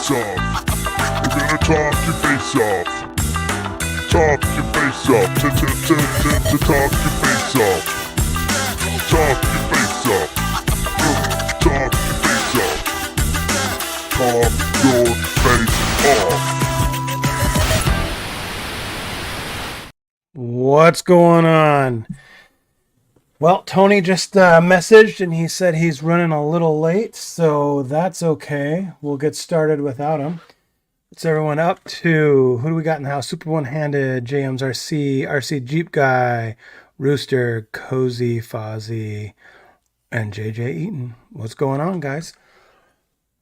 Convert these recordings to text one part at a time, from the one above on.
face off. We're gonna talk your face off. Talk your face off. Talk your face off. Talk your face off. Talk your face off. Talk your face off. What's going on? Well, Tony just messaged and he said he's running a little late, so that's okay. We'll get started without him. What's everyone up to? Who do we got in the house? Super One-Handed, JM's RC Jeep Guy, Rooster, Cozy, Fozzie, and JJ Eaton. What's going on, guys?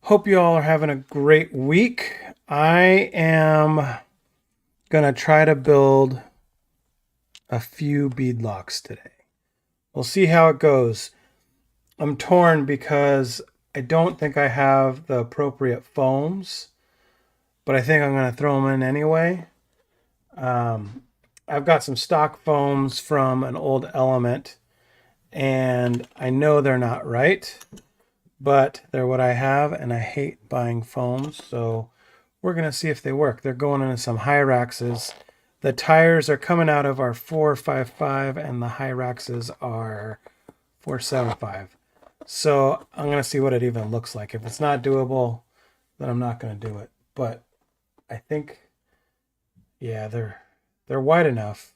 Hope you all are having a great week. I am going to try to build a few beadlocks today. We'll see how it goes. I'm torn because I don't think I have the appropriate foams, but I think I'm going to throw them in anyway. I've got some stock foams from an old Element, and I know they're not right, but they're what I have, and I hate buying foams, so we're going to see if they work. They're going into some Hyraxes. The tires are coming out of our 455 and the Hyraxes are 475. So I'm going to see what it even looks like. If it's not doable, then I'm not going to do it. But I think, yeah, they're wide enough,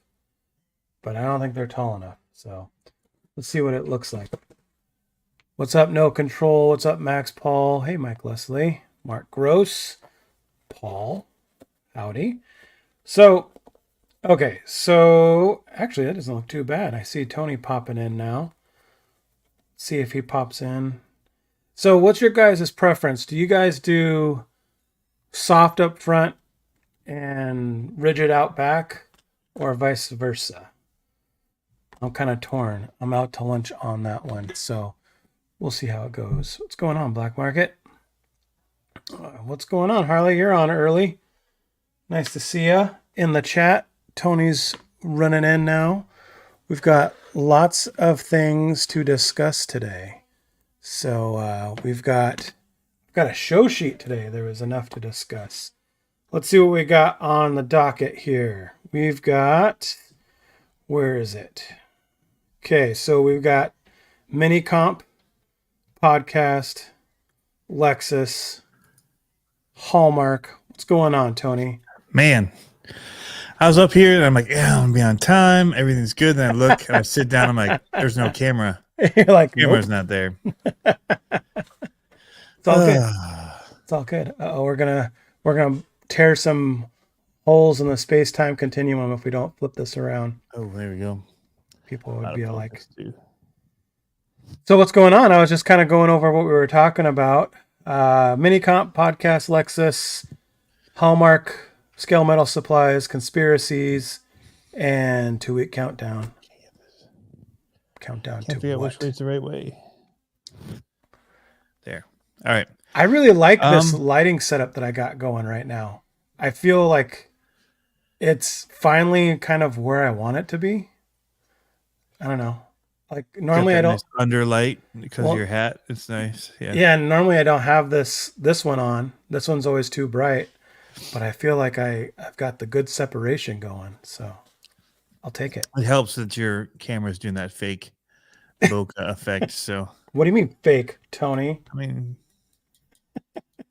but I don't think they're tall enough. So let's see what it looks like. What's up, No Control? What's up, Max Paul? Hey, Mike Leslie. Mark Gross. Paul. Howdy. Okay, so actually that doesn't look too bad. I see Tony popping in now. Let's see if he pops in. So what's your guys' preference? Do you guys do soft up front and rigid out back, or vice versa? I'm kind of torn. I'm out to lunch on that one, so we'll see how it goes. What's going on, Black Market? What's going on, Harley? You're on early. Nice to see you in the chat. Tony's running in now. We've got lots of things to discuss today. So we've got a show sheet today. There was enough to discuss. Let's see what we got on the docket here. We've got, where is it? Okay, so we've got mini comp, podcast, Lexus, Hallmark. What's going on, Tony? Man, I was up here and I'm like, yeah, I'm gonna be on time. Everything's good. Then I look and I sit down. I'm like, there's no camera. You're like, Camera's not there. It's all good. It's all good. We're gonna tear some holes in the space-time continuum if we don't flip this around. Oh, there we go. People would be like, so what's going on? I was just kind of going over what we were talking about. Mini comp, podcast, Lexus, Hallmark, Scale Metal Supplies, Conspiracies, and 2-week countdown. Countdown Can't to what? which way's the right way. There. All right. I really like this lighting setup that I got going right now. I feel like it's finally kind of where I want it to be. I don't know. Like normally I don't nice underlight because of your hat. It's nice. Yeah. Yeah. Normally I don't have this one on. This one's always too bright. But I feel like I've got the good separation going, so I'll take it. It helps that your camera's doing that fake bokeh effect. So what do you mean fake, Tony? I mean,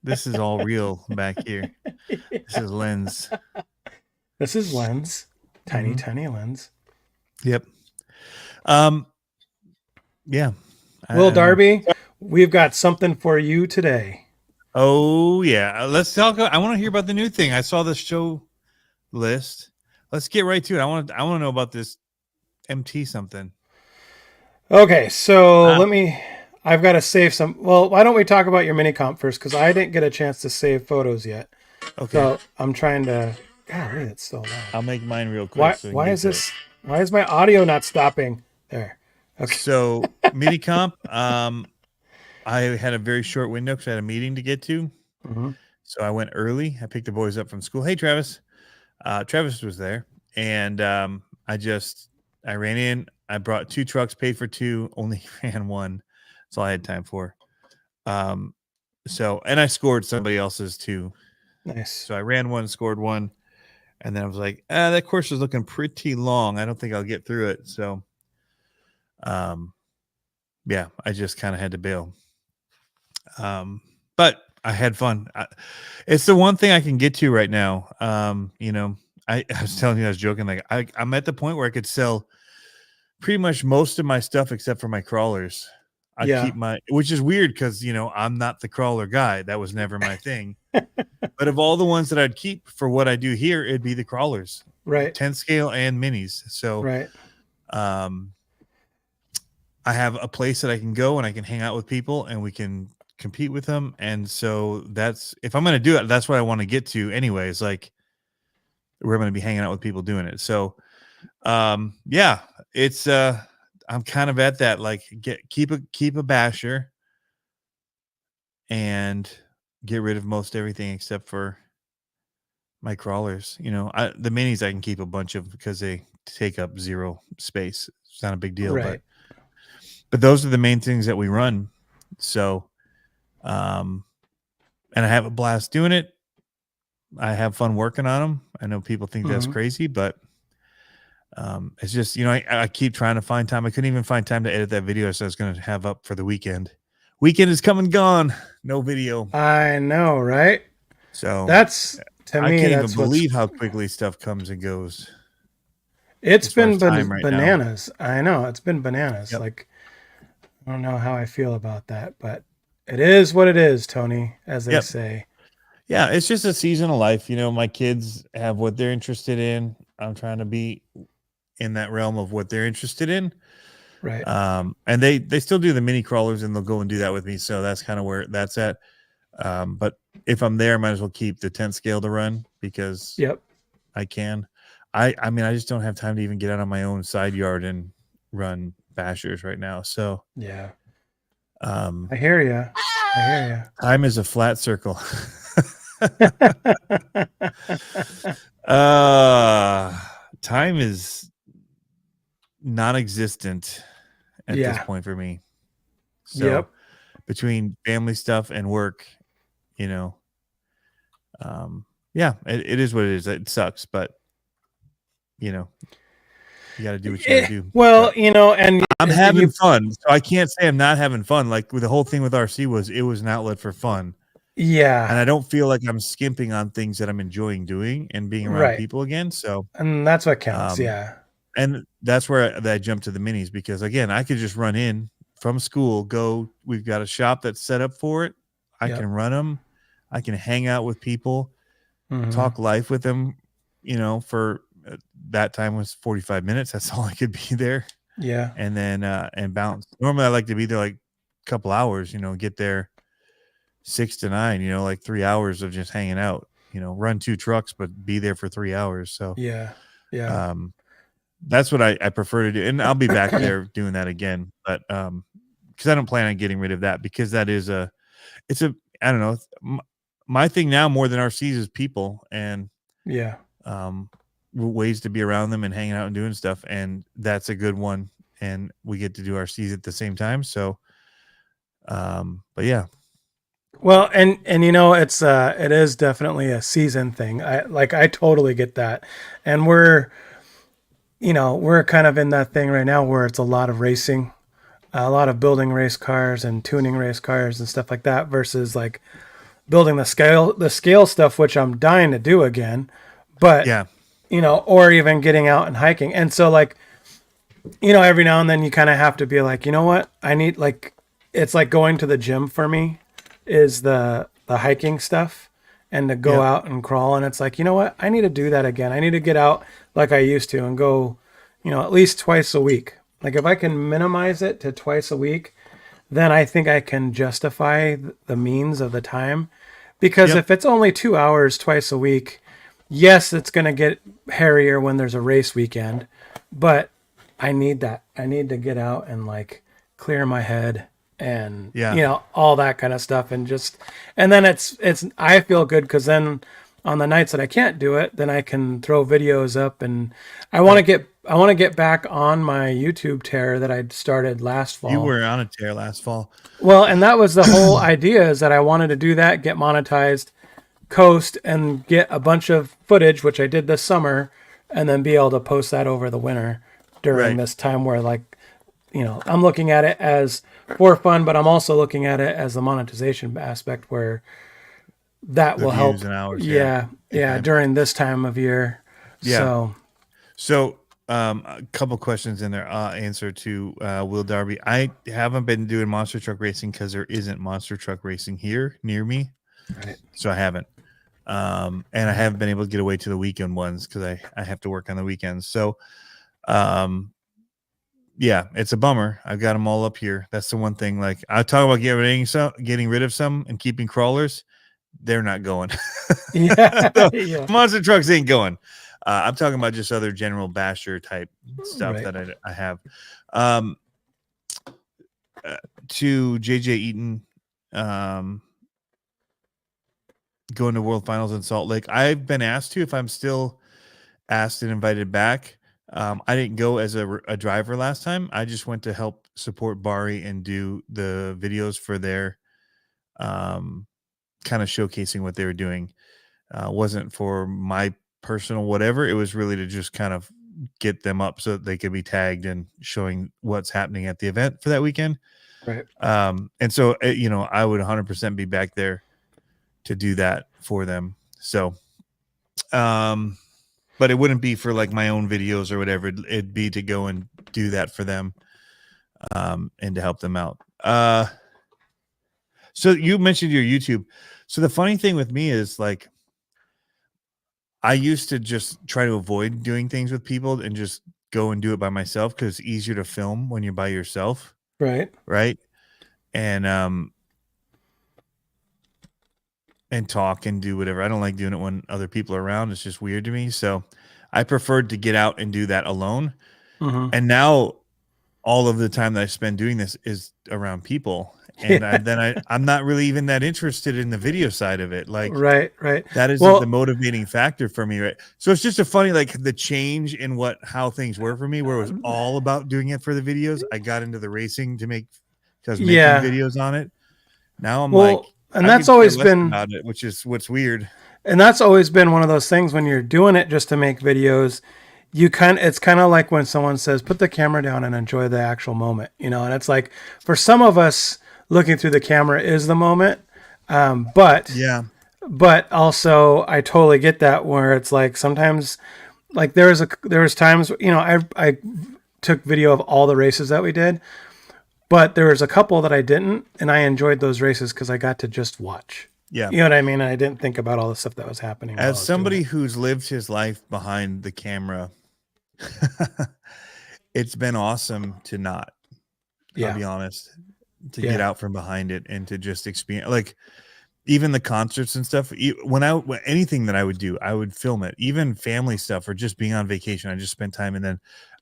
this is all real back here. Yeah. This is lens. This is lens. Tiny lens. Yep. Yeah. Will Darby, we've got something for you today. Oh, yeah. Let's talk. I want to hear about the new thing. I saw the show list. Let's get right to it. I want to know about this MT something. Okay, so I've got to save some. Well, why don't we talk about your mini comp first? Because I didn't get a chance to save photos yet. Okay. So I'm trying to. God, it's so loud. I'll make mine real quick. Why is this? Why is my audio not stopping? There. Okay. So mini comp. I had a very short window because I had a meeting to get to. Mm-hmm. So I went early. I picked the boys up from school. Hey, Travis. Travis was there. And I ran in. I brought 2 trucks, paid for 2, only ran 1. That's all I had time for. So, and I scored somebody else's too. Nice. So I ran one, scored one, and then I was like, that course is looking pretty long. I don't think I'll get through it. So, yeah, I just kind of had to bail. But I had fun. It's the one thing I can get to right now. I was telling you, I was joking. Like I'm at the point where I could sell pretty much most of my stuff except for my crawlers. I keep which is weird because I'm not the crawler guy. That was never my thing. But of all the ones that I'd keep for what I do here, it'd be the crawlers, right? 10 scale and minis. So, right. I have a place that I can go and I can hang out with people and we can compete with them. And so that's, if I'm going to do it, that's what I want to get to anyways. Like we're going to be hanging out with people doing it. So, yeah, it's, I'm kind of at that, like keep a basher and get rid of most everything except for my crawlers. The minis I can keep a bunch of because they take up zero space. It's not a big deal, right. but those are the main things that we run. So, and I have a blast doing it. I have fun working on them. I know people think that's crazy, but it's just, I keep trying to find time. I couldn't even find time to edit that video. So I was going to have up for the weekend. Weekend is come and gone. No video. I know, right? So that's, to me, I can't that's even believe how quickly stuff comes and goes. It's been right bananas. Now. I know it's been bananas. Yep. Like, I don't know how I feel about that, but it is what it is, Tony, as they say. Yeah, it's just a season of life. My kids have what they're interested in. I'm trying to be in that realm of what they're interested in. Right. And they still do the mini crawlers and they'll go and do that with me. So that's kind of where that's at. But if I'm there, I might as well keep the 10 scale to run because I can. I mean, I just don't have time to even get out on my own side yard and run bashers right now. So yeah. I hear you. Time is a flat circle. Time is non-existent at this point for me. So between family stuff and work, yeah, it is what it is. It sucks, but you got to do what you got to do. Well, and I'm having fun, so I can't say I'm not having fun. Like the whole thing with RC was an outlet for fun. Yeah. And I don't feel like I'm skimping on things that I'm enjoying doing and being around people again. So, and that's what counts. And that's where I jumped to the minis because again, I could just run in from school, we've got a shop that's set up for it. I can run them. I can hang out with people, talk life with them, for that time was 45 minutes. That's all I could be there. Yeah. And then, and bounce. Normally I like to be there like a couple hours, get there 6 to 9, like 3 hours of just hanging out, run 2 trucks, but be there for 3 hours. So yeah. That's what I prefer to do. And I'll be back there doing that again, but, cause I don't plan on getting rid of that because that is I don't know, my thing now more than RCs is people and ways to be around them and hanging out and doing stuff. And that's a good one. And we get to do RCs at the same time. So, but yeah. Well, and it's it is definitely a season thing. I totally get that. And we're kind of in that thing right now where it's a lot of racing, a lot of building race cars and tuning race cars and stuff like that versus like building the scale stuff, which I'm dying to do again, but or even getting out and hiking. And so like, every now and then you kind of have to be like, you know what? I need it's like going to the gym for me is the hiking stuff and to go out and crawl. And it's like, you know what? I need to do that again. I need to get out like I used to and go, at least twice a week. Like if I can minimize it to twice a week, then I think I can justify the means of the time. Because if it's only 2 hours twice a week, yes, it's going to get hairier when there's a race weekend, but I need that. I need to get out and like clear my head and all that kind of stuff. And then it's I feel good because then on the nights that I can't do it, then I can throw videos up and I want to want to get back on my YouTube tear that I started last fall. You were on a tear last fall. Well, and that was the whole idea, is that I wanted to do that, get monetized, coast, and get a bunch of footage, which I did this summer, and then be able to post that over the winter during Right. this time where, like, I'm looking at it as for fun, but I'm also looking at it as the monetization aspect where that The will help. views and hours, Yeah. Okay. During this time of year. Yeah. So, a couple questions in there. Answer to Will Darby. I haven't been doing monster truck racing because there isn't monster truck racing here near me, Right. so I haven't. And I haven't been able to get away to the weekend ones because I have to work on the weekends. So, yeah, it's a bummer. I've got them all up here. That's the one thing. Like I talk about getting rid of some and keeping crawlers. They're not going. Yeah. The Yeah. monster trucks ain't going. I'm talking about just other general basher type stuff Right. that I have. To JJ Eaton, going to World Finals in Salt Lake. I've been asked to, if I'm still asked and invited back. I didn't go as a driver last time. I just went to help support Bari and do the videos for their kind of showcasing what they were doing. Wasn't for my personal whatever. It was really to just kind of get them up so that they could be tagged and showing what's happening at the event for that weekend. Right. And so, I would 100% be back there to do that for them. So, but it wouldn't be for like my own videos or whatever. It'd be to go and do that for them, and to help them out. So you mentioned your YouTube. So the funny thing with me is, like, I used to just try to avoid doing things with people and just go and do it by myself because it's easier to film when you're by yourself. Right. Right. And talk and do whatever. I don't like doing it when other people are around. It's just weird to me. So I preferred to get out and do that alone. Mm-hmm. And now all of the time that I spend doing this is around people. And I'm not really even that interested in the video side of it. Like, right. that isn't the motivating factor for me. Right. So it's just a funny, like, the change in how things were for me, where it was all about doing it for the videos. I got into the racing because I was making videos on it. Now I'm like, and that's always been about it, which is what's weird. And that's always been one of those things when you're doing it just to make videos, it's kind of like when someone says, put the camera down and enjoy the actual moment, and it's like, for some of us, looking through the camera is the moment. But also I totally get that, where it's like, sometimes, like there was times, I took video of all the races that we did, but there was a couple that I didn't, and I enjoyed those races because I got to just watch. Yeah. You know what I mean? I didn't think about all the stuff that was happening. As somebody who's lived his life behind the camera, it's been awesome to not, I'll be honest, to get out from behind it and to just experience, like, even the concerts and stuff. When anything that I would do, I would film it, even family stuff or just being on vacation. I just spent time, and then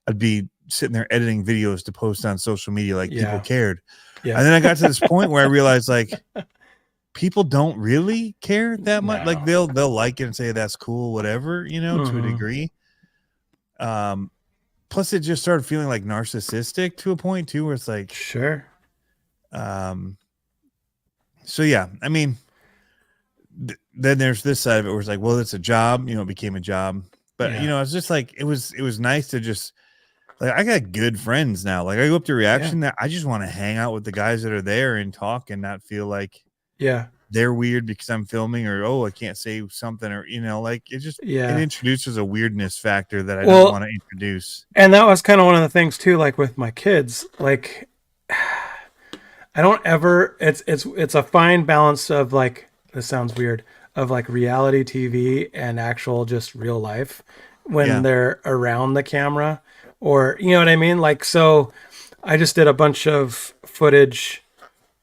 I'd be sitting there editing videos to post on social media. Like, people cared. Yeah. And then I got to this point where I realized, like, people don't really care that much. Like, they'll like it and say that's cool, whatever, to a degree. Plus it just started feeling like narcissistic to a point too, where it's like, sure. So yeah, I mean, then there's this side of it where it's like, well, it's a job, it became a job. But it's just like, it was nice to just, like, I got good friends now. Like, I go up to Reaction that I just want to hang out with the guys that are there and talk and not feel like they're weird because I'm filming, or I can't say something, or like, it just it introduces a weirdness factor that I don't want to introduce. And that was kind of one of the things too, like with my kids, like, I don't ever, it's a fine balance of, like, this sounds weird, of like reality TV and actual just real life when they're around the camera, or, you know what I mean? Like, so I just did a bunch of footage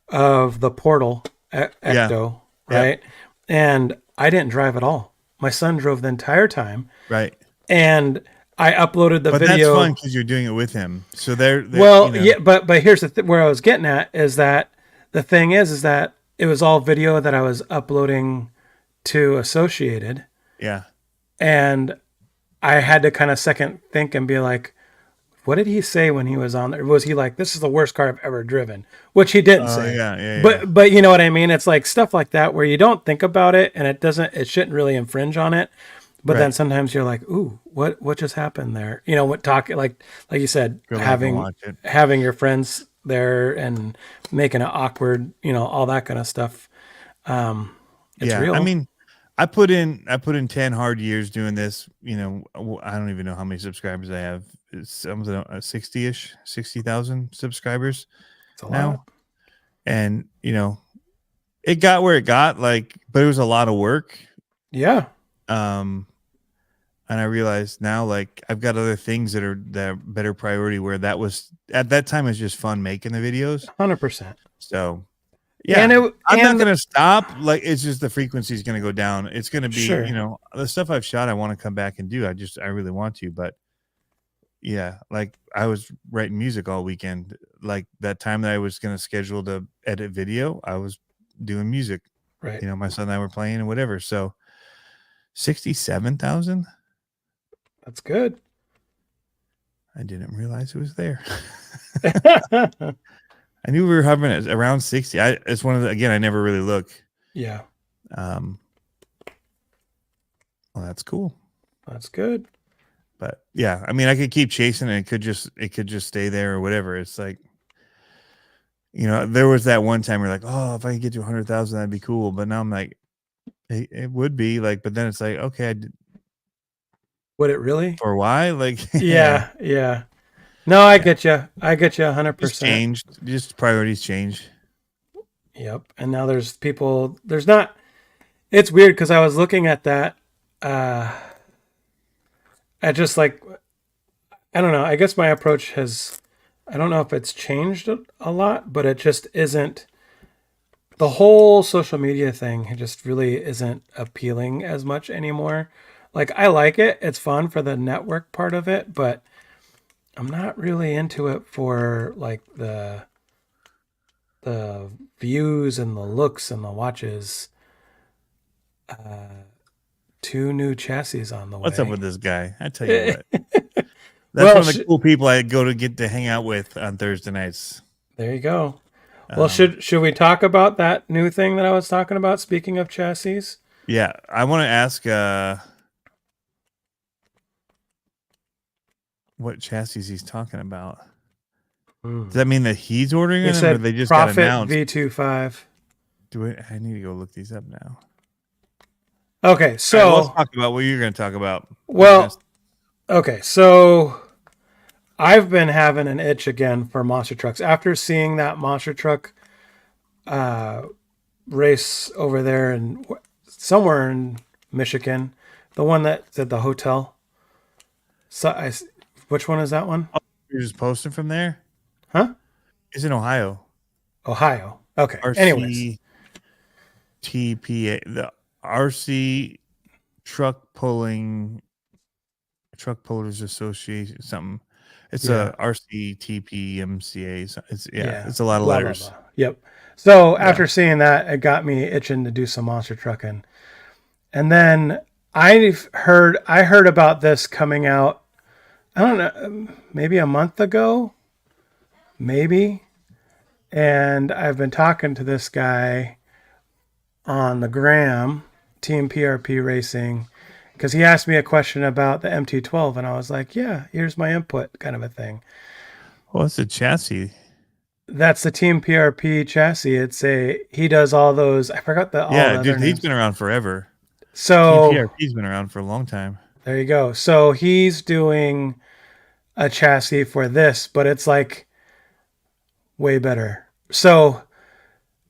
of the Portal Ecto, right? And I didn't drive at all. My son drove the entire time. Right. And I uploaded the video. But that's fun because you're doing it with him. So they're well, yeah, but here's where I was getting at is that the thing is that it was all video that I was uploading to Associated. Yeah. And I had to kind of second think and be like, what did he say when he was on there? Was he like, this is the worst car I've ever driven? Which he didn't Oh say. yeah. But you know what I mean? It's like stuff like that where you don't think about it and it shouldn't really infringe on it. But then Right. sometimes you're like, ooh, what just happened there? You know, what talk like you said, Go back and watch it. having your friends there and making it awkward, you know, all that kind of stuff. It's Yeah, I real. mean, I put in 10 hard years doing this. You know, I don't even know how many subscribers I have. It's something 60ish, 60,000 subscribers It's a lot. now, and it got where it got. Like, but it was a lot of work. Yeah. Um, and I realized now, like, I've got other things that are better priority. Where that was at that time, it was just fun making the videos. 100%. So And yeah, I'm not and gonna stop. Like, it's just the frequency is gonna go down. It's gonna be, sure. the stuff I've shot. I want to come back and do. I really want to, but yeah, like I was writing music all weekend. Like that time that I was gonna schedule to edit video, I was doing music. Right. My son and I were playing and whatever. So 67,000. That's good. I didn't realize it was there. I knew we were hovering at around 60. It's one of the, again, I never really look. Yeah. Well, that's cool. That's good. But yeah, I mean, I could keep chasing it. It could just stay there or whatever. It's like, there was that one time where like, oh, if I could get to 100,000, that'd be cool. But now I'm like, it would be like, but then it's like, okay, Would it really? for why? Like, Yeah. Yeah. No, I get you. I get you 100%. Just changed. Just priorities change. Yep. And now there's not, it's weird because I was looking at that. I just like, I don't know. I guess my approach I don't know if it's changed a lot, but it just isn't. The whole social media thing just really isn't appealing as much anymore. Like, I like it. It's fun for the network part of it, but I'm not really into it for like the views and the looks and the watches. Two new chassis on the way. What's up with this guy? I tell you what. That's Well, one of the cool people I go to get to hang out with on Thursday nights. there you go. Well, should we talk about that new thing that I was talking about? Speaking of chassis, Yeah, I want to ask what chassis he's talking about. Does that mean that he's ordering them, or they just got Profit announced? V25. I need to go look these up now. Okay, so All right, let's talk about what you're going to talk about. Well, okay, so I've been having an itch again for monster trucks after seeing that monster truck race over there and somewhere in Michigan, the one that's at the hotel. So which one is that one? You're just posting from there? Huh? It's in Ohio. Ohio. Okay. RC Anyways, TPA, the RC Truck Pullers Association, something. It's a RCTPMCA. It's a lot of letters. Blah, blah. Yep. So after seeing that, it got me itching to do some monster trucking. And then I heard about this coming out, I don't know, maybe a month ago, maybe. And I've been talking to this guy on the gram, Team PRP Racing, because he asked me a question about the MT12, and I was like, yeah, here's my input, kind of a thing. Well, it's a chassis. That's the Team PRP chassis. He does all those. I forgot all the other dude, names. he's been around forever. So Team PRP's been around for a long time. There you go. So he's doing a chassis for this, but it's like way better. So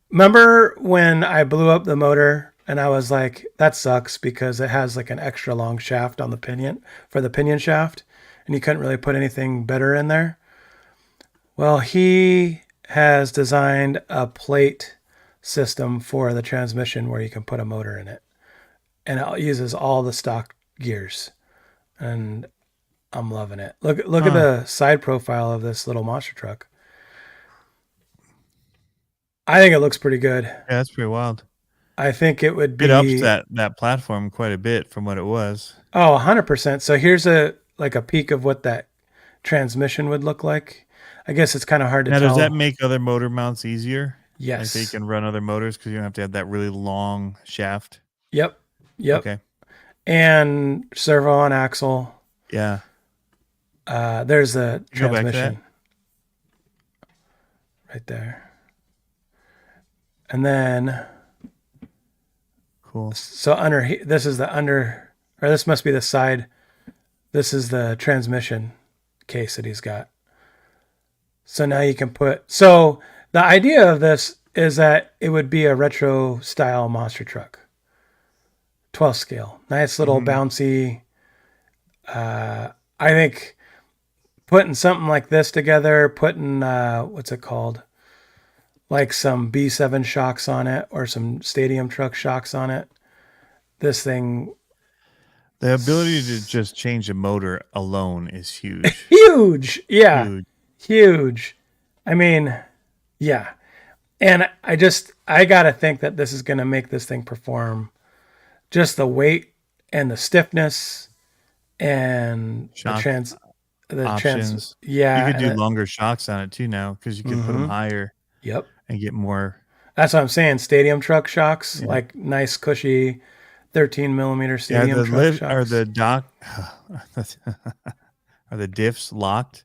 remember when I blew up the motor and I was like, that sucks because it has like an extra long shaft on the pinion for the pinion shaft, and you couldn't really put anything better in there. Well, he has designed a plate system for the transmission where you can put a motor in it, and it uses all the stock gears, and I'm loving it. Look at the side profile of this little monster truck. I think it looks pretty good. Yeah, that's pretty wild. I think it would It ups be that platform quite a bit from what it was. 100%. So here's a peek of what that transmission would look like. I guess it's kind of hard to Now, tell. does that make other motor mounts easier? Like they Yes. can run other motors because you don't have to have that really long shaft. Yep. Yep. Okay. And servo on axle. Yeah. There's the Go back to transmission right there. And then Cool. so this is the under, or this must be the side. This is the transmission case that he's got. So now you can put, so the idea of this is that it would be a retro style monster truck. 12 scale. Nice little bouncy. I think putting something like this together, putting, what's it called? Like some B7 shocks on it or some stadium truck shocks on it. This thing. The ability to just change a motor alone is huge. Huge. Yeah. Huge. Huge. I mean, yeah. And I got to think that this is going to make this thing perform. Just the weight and the stiffness and Shock the options. yeah. You could do longer shocks on it too now because you could put them higher. Yep. And get more. That's what I'm saying. Stadium truck shocks, like nice cushy 13 millimeter stadium truck shocks. Are the are the diffs locked?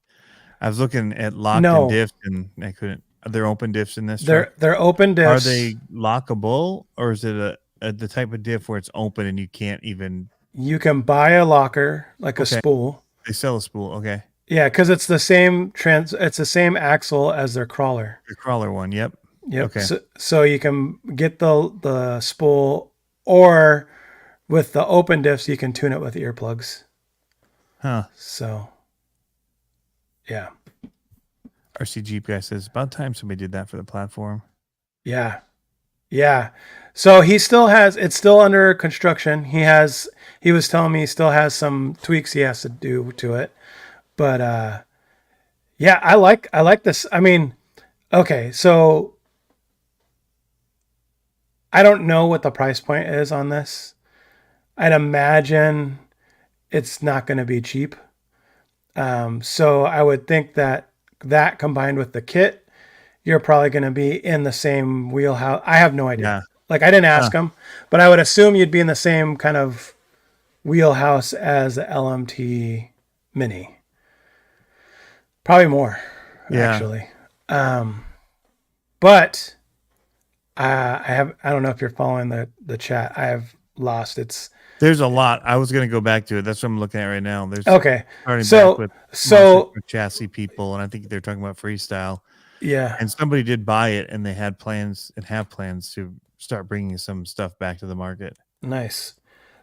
I was looking at locked and diffs and I couldn't. Are there open diffs in this truck? They're open diffs. Are they lockable or is it the type of diff where it's open and you can't even? You can buy a locker, like a spool. They sell a spool. Okay. Yeah, because it's the same it's the same axle as their crawler. The crawler one. Yep. Yep. Okay. So you can get the spool, or with the open diffs, you can tune it with earplugs. Huh. So, yeah. RC Jeep guy says about time somebody did that for the platform. Yeah. Yeah. So it's still under construction. He was telling me he still has some tweaks he has to do to it. But yeah, I like this. I mean, okay, so I don't know what the price point is on this. I'd imagine it's not going to be cheap. So I would think that combined with the kit, you're probably going to be in the same wheelhouse. I have no idea. Yeah. Like I didn't ask him, but I would assume you'd be in the same kind of wheelhouse as the LMT Mini. Probably more, actually. But I don't know if you're following the chat. I have lost. There's a lot. I was going to go back to it. That's what I'm looking at right now. There's okay. Back with chassis people, and I think they're talking about freestyle. Yeah. And somebody did buy it, and they had plans and have plans to start bringing some stuff back to the market. Nice.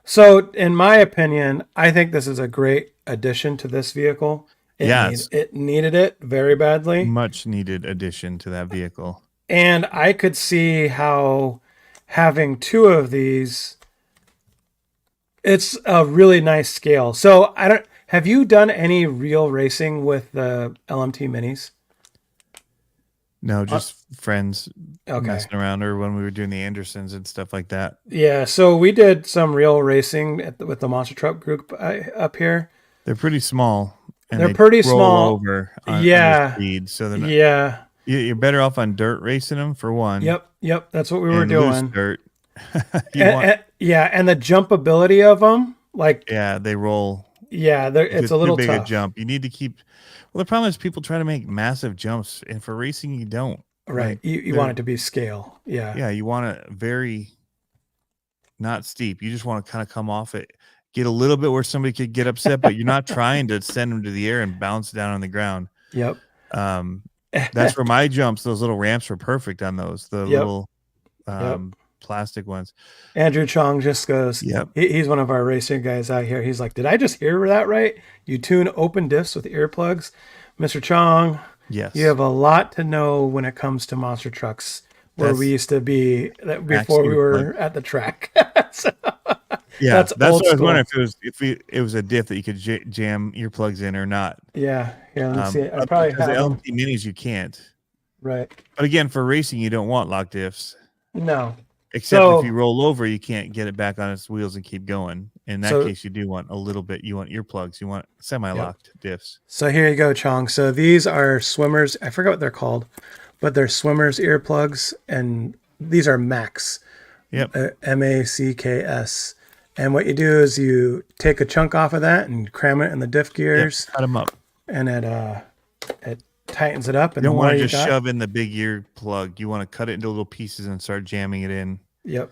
So, in my opinion, I think this is a great addition to this vehicle. It needed it very badly. Much needed addition to that vehicle. And I could see how having two of these, it's a really nice scale. So have you done any real racing with the LMT Minis? No, just friends messing around, or when we were doing the Andersons and stuff like that. Yeah, so we did some real racing with the Monster Truck group up here. They're pretty small. And they're pretty small. Over on speed, so they're not, you're better off on dirt racing them for one. Yep. That's what we were doing. Dirt. And the jumpability of them, they roll. Yeah, it's a little too big tough. A jump. You need to keep. Well, the problem is people try to make massive jumps, and for racing, you don't. Right. You want it to be scale. Yeah. Yeah, you want it very not steep. You just want to kind of come off it. Get a little bit where somebody could get upset, but you're not trying to send them to the air and bounce down on the ground. Yep. That's where my jumps, those little ramps were perfect on those. The little plastic ones. Andrew Chong just goes, yep. He's one of our racing guys out here. He's like, did I just hear that right? You tune open diffs with earplugs? Mr. Chong, yes. You have a lot to know when it comes to monster trucks, where we used to be before we were at the track. So, yeah, that's what I was wondering if it was a diff that you could jam earplugs in or not. Yeah, let me see. I probably have the LMT Minis you can't. Right. But again, for racing, you don't want lock diffs. No. Except if you So roll over, you can't get it back on its wheels and keep going. In that so case, you do want a little bit. You want earplugs. You want yep. semi-locked diffs. So here you go, Chong. So these are swimmers. I forgot what they're called, but they're swimmers earplugs, and these are Max, Yep. MACKS. And what you do is you take a chunk off of that and cram it in the diff Yep. gears, Cut them up. and it tightens it up. You And the don't more want to you just got, shove in the big ear plug. You want to cut it into little pieces and start jamming it in. yep,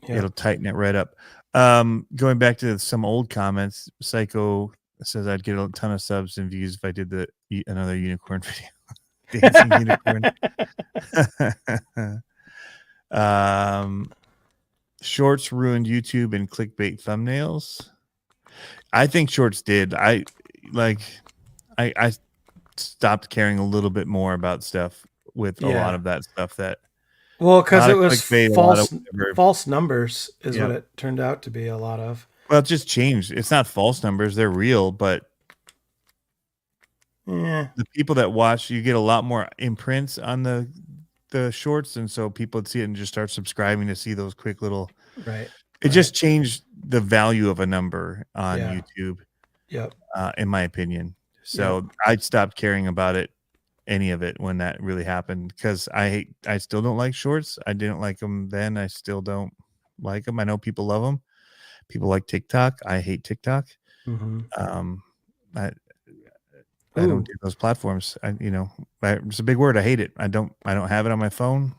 It'll tighten it right up. Going back to some old comments, Psycho says I'd get a ton of subs and views if I did another unicorn video. Dancing unicorn. Shorts ruined YouTube and clickbait thumbnails. I think shorts did. I stopped caring a little bit more about stuff with a lot of that stuff that well, because it was clickbait, false numbers is Yep. what it turned out to be a lot of. Well, it just changed. It's not false numbers; they're real. But the people that watch, you get a lot more imprints on the shorts, and so people would see it and just start subscribing to see those quick little. Right. It just changed the value of a number on YouTube. Yep. In my opinion, so I stopped caring about any of it when that really happened, because I still don't like shorts. I didn't like them then. I still don't like them. I know people love them. People like TikTok. I hate TikTok. Mm-hmm. I don't do those platforms. It's a big word. I hate it. I don't have it on my phone.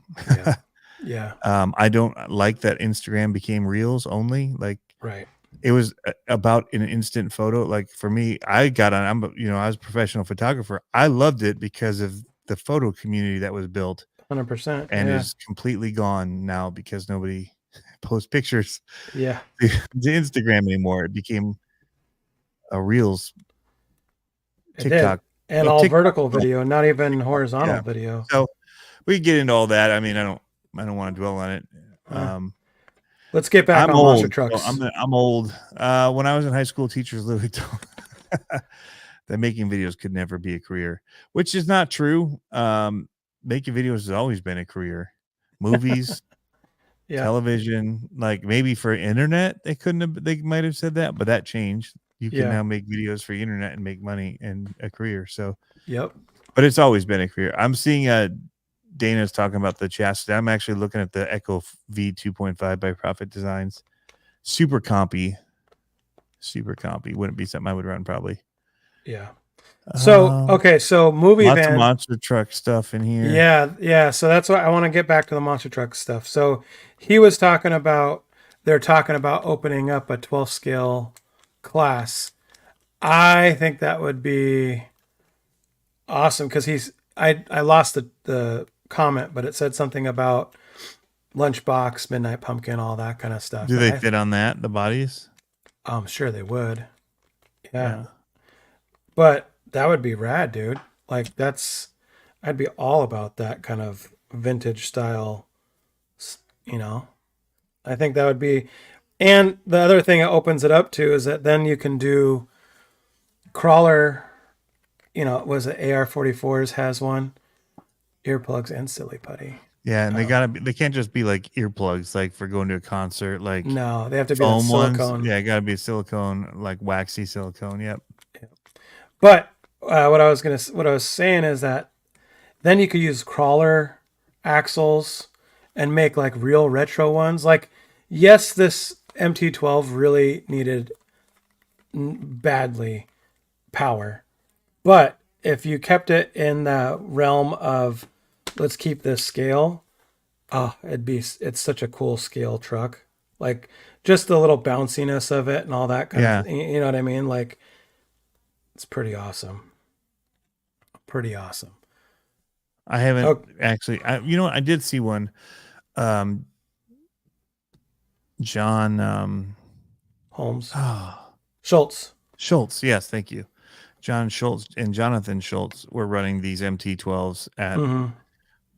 Yeah. I don't like that Instagram became Reels only. Like, right. It was about an instant photo. Like for me, I got on. I was a professional photographer. I loved it because of the photo community that was built. 100%. And is completely gone now because nobody posts pictures. Yeah. The Instagram anymore. It became a Reels. TikTok. And all TikTok vertical video, not even horizontal video. So we get into all that. I mean, I don't want to dwell on it. Let's get back on monster trucks. I'm old. When I was in high school, teachers literally told that making videos could never be a career, which is not true. Making videos has always been a career. Movies, television, like maybe for internet, they might have said that, but that changed. You can now make videos for internet and make money and a career. So, but it's always been a career. I'm seeing Dana's talking about the chassis. I'm actually looking at the Echo V 2.5 by Profit Designs. Super compy. Wouldn't be something I would run probably. Yeah. So, so movie lots van. of monster truck stuff in here. Yeah. So that's why I want to get back to the monster truck stuff. So they're talking about opening up a 12 scale class. I think that would be awesome because I lost the comment, but it said something about Lunchbox, Midnight Pumpkin, all that kind of stuff. Do they fit on that, the bodies? I'm sure they would. Yeah. But that would be rad, dude. Like I'd be all about that kind of vintage style, I think that would be. And the other thing it opens it up to is that then you can do crawler, was it AR-44s has one, earplugs and silly putty. Yeah, and they can't just be like earplugs, like for going to a concert. Like no, they have to be foam silicone. Ones. Yeah, it got to be silicone, like waxy silicone. Yep. But what I was saying is that then you could use crawler axles and make like real retro ones. Like, yes, this MT-12 really needed badly power, but if you kept it in the realm of let's keep this scale, it's such a cool scale truck. Like just the little bounciness of it and all that kind of, you know what I mean? Like it's pretty awesome. I haven't actually, I did see one, John, Holmes. Schultz. Yes. Thank you. John Schultz and Jonathan Schultz were running these MT-12s at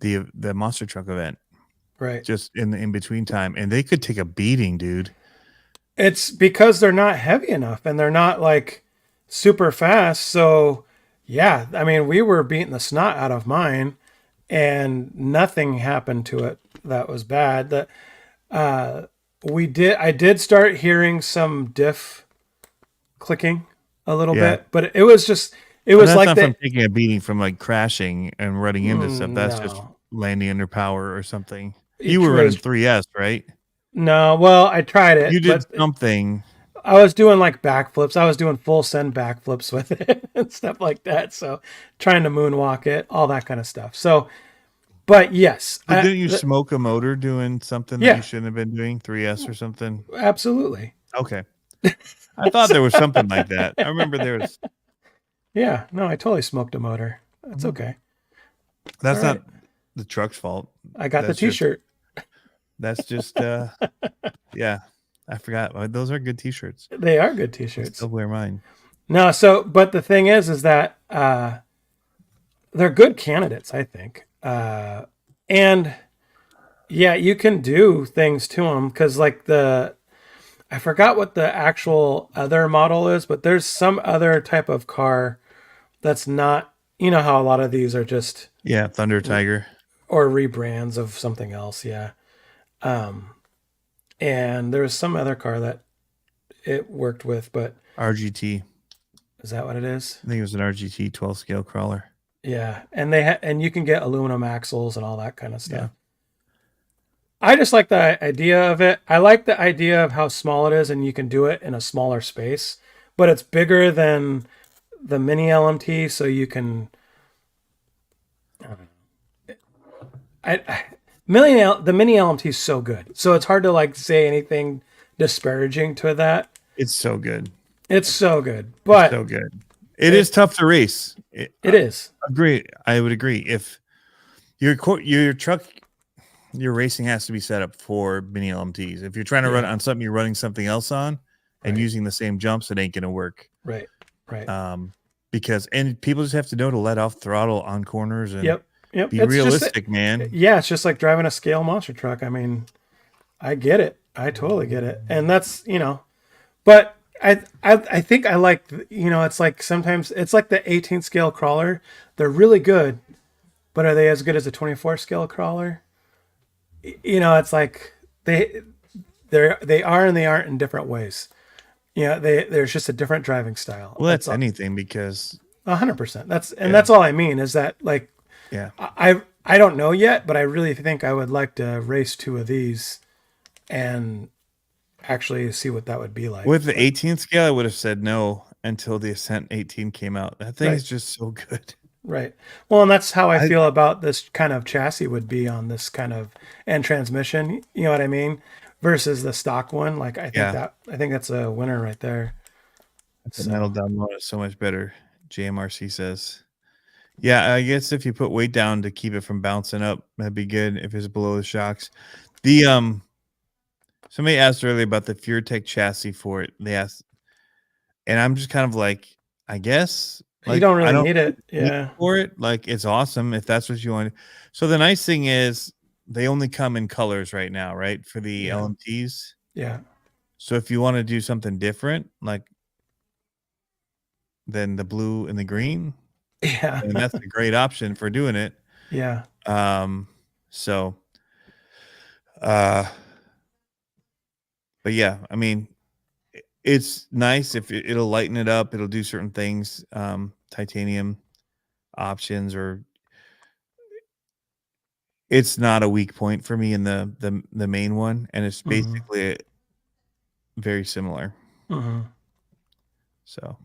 the monster truck event, right? Just in between time, and they could take a beating, dude. It's because they're not heavy enough and they're not like super fast. So yeah, I mean, we were beating the snot out of mine, and nothing happened to it that was bad. That I did start hearing some diff clicking a little Yeah. bit, but it was just, it But was that's like not from that. taking a beating from like crashing and running into stuff. That's just No, landing under power or something. it You were running was, 3S, right? no, well, I tried You it, did but something. I was doing like backflips. I was doing full send backflips with it and stuff like that. So trying to moonwalk it, all that kind of stuff. So, but yes, But didn't you smoke a motor doing something that you yeah, shouldn't have been doing? 3S or something? absolutely. Okay. I thought there was something like that. I remember there was. Yeah, no, I totally smoked a motor. That's Mhm. okay. It's all That's right. not the truck's fault. I got the That's just t-shirt. that's just yeah. I forgot. Those are good t-shirts. They are good I t-shirts. still wear mine. No, so but the thing is that they're good candidates, I think. And yeah, you can do things to them because like I forgot what the actual other model is, but there's some other type of car that's not, you know how a lot of these are just Yeah, Thunder Tiger. or rebrands of something else, yeah. Um, and there was some other car that it worked with, but RGT. is that what it is? I think it was an RGT 12 scale crawler. Yeah, and and you can get aluminum axles and all that kind of Yeah. stuff. I just like the idea of it. I like the idea of how small it is and you can do it in a smaller space, but it's bigger than the mini LMT, so you can. I the mini LMT is so good, so it's hard to like say anything disparaging to that. It's so good. It's so good, It's but so good. It is tough to race. it is. Agree. I would agree. If your truck, your racing has to be set up for mini LMTs. If you're trying to run on something you're running something else on and Right. using the same jumps, it ain't gonna work. Right. Because people just have to know to let off throttle on corners and Yep. be It's just realistic, man. yeah, it's just like driving a scale monster truck. I mean, I get it. I totally get it. And that's, but I think I like, it's like sometimes it's like the 18 scale crawler. They're really good, but are they as good as a 24 scale crawler? It's like they are and they aren't in different ways. There's just a different driving style. Well, that's anything because 100%. That's all I mean is that like yeah. I don't know yet, but I really think I would like to race two of these and actually see what that would be like. With the 18 scale, I would have said no until the Ascent 18 came out. That thing is just so good. Right. Well, and that's how I feel about this kind of chassis would be on this kind of and transmission. You know what I mean? Versus the stock one. Like I think that's a winner right there. The metal download is so much better. JMRC says. Yeah, I guess if you put weight down to keep it from bouncing up, that'd be good if it's below the shocks. The somebody asked earlier about the FureTech chassis for it. They asked, and I'm just kind of like, I guess you don't really need it. Need for it. Like it's awesome if that's what you want. So the nice thing is they only come in colors right now, right? For the LMTs. Yeah. So if you want to do something different, like than the blue and the green, and that's a great option for doing it. Yeah. So but yeah, I mean it's nice if it'll lighten it up, it'll do certain things, titanium options, or it's not a weak point for me in the main one, and it's basically very similar. So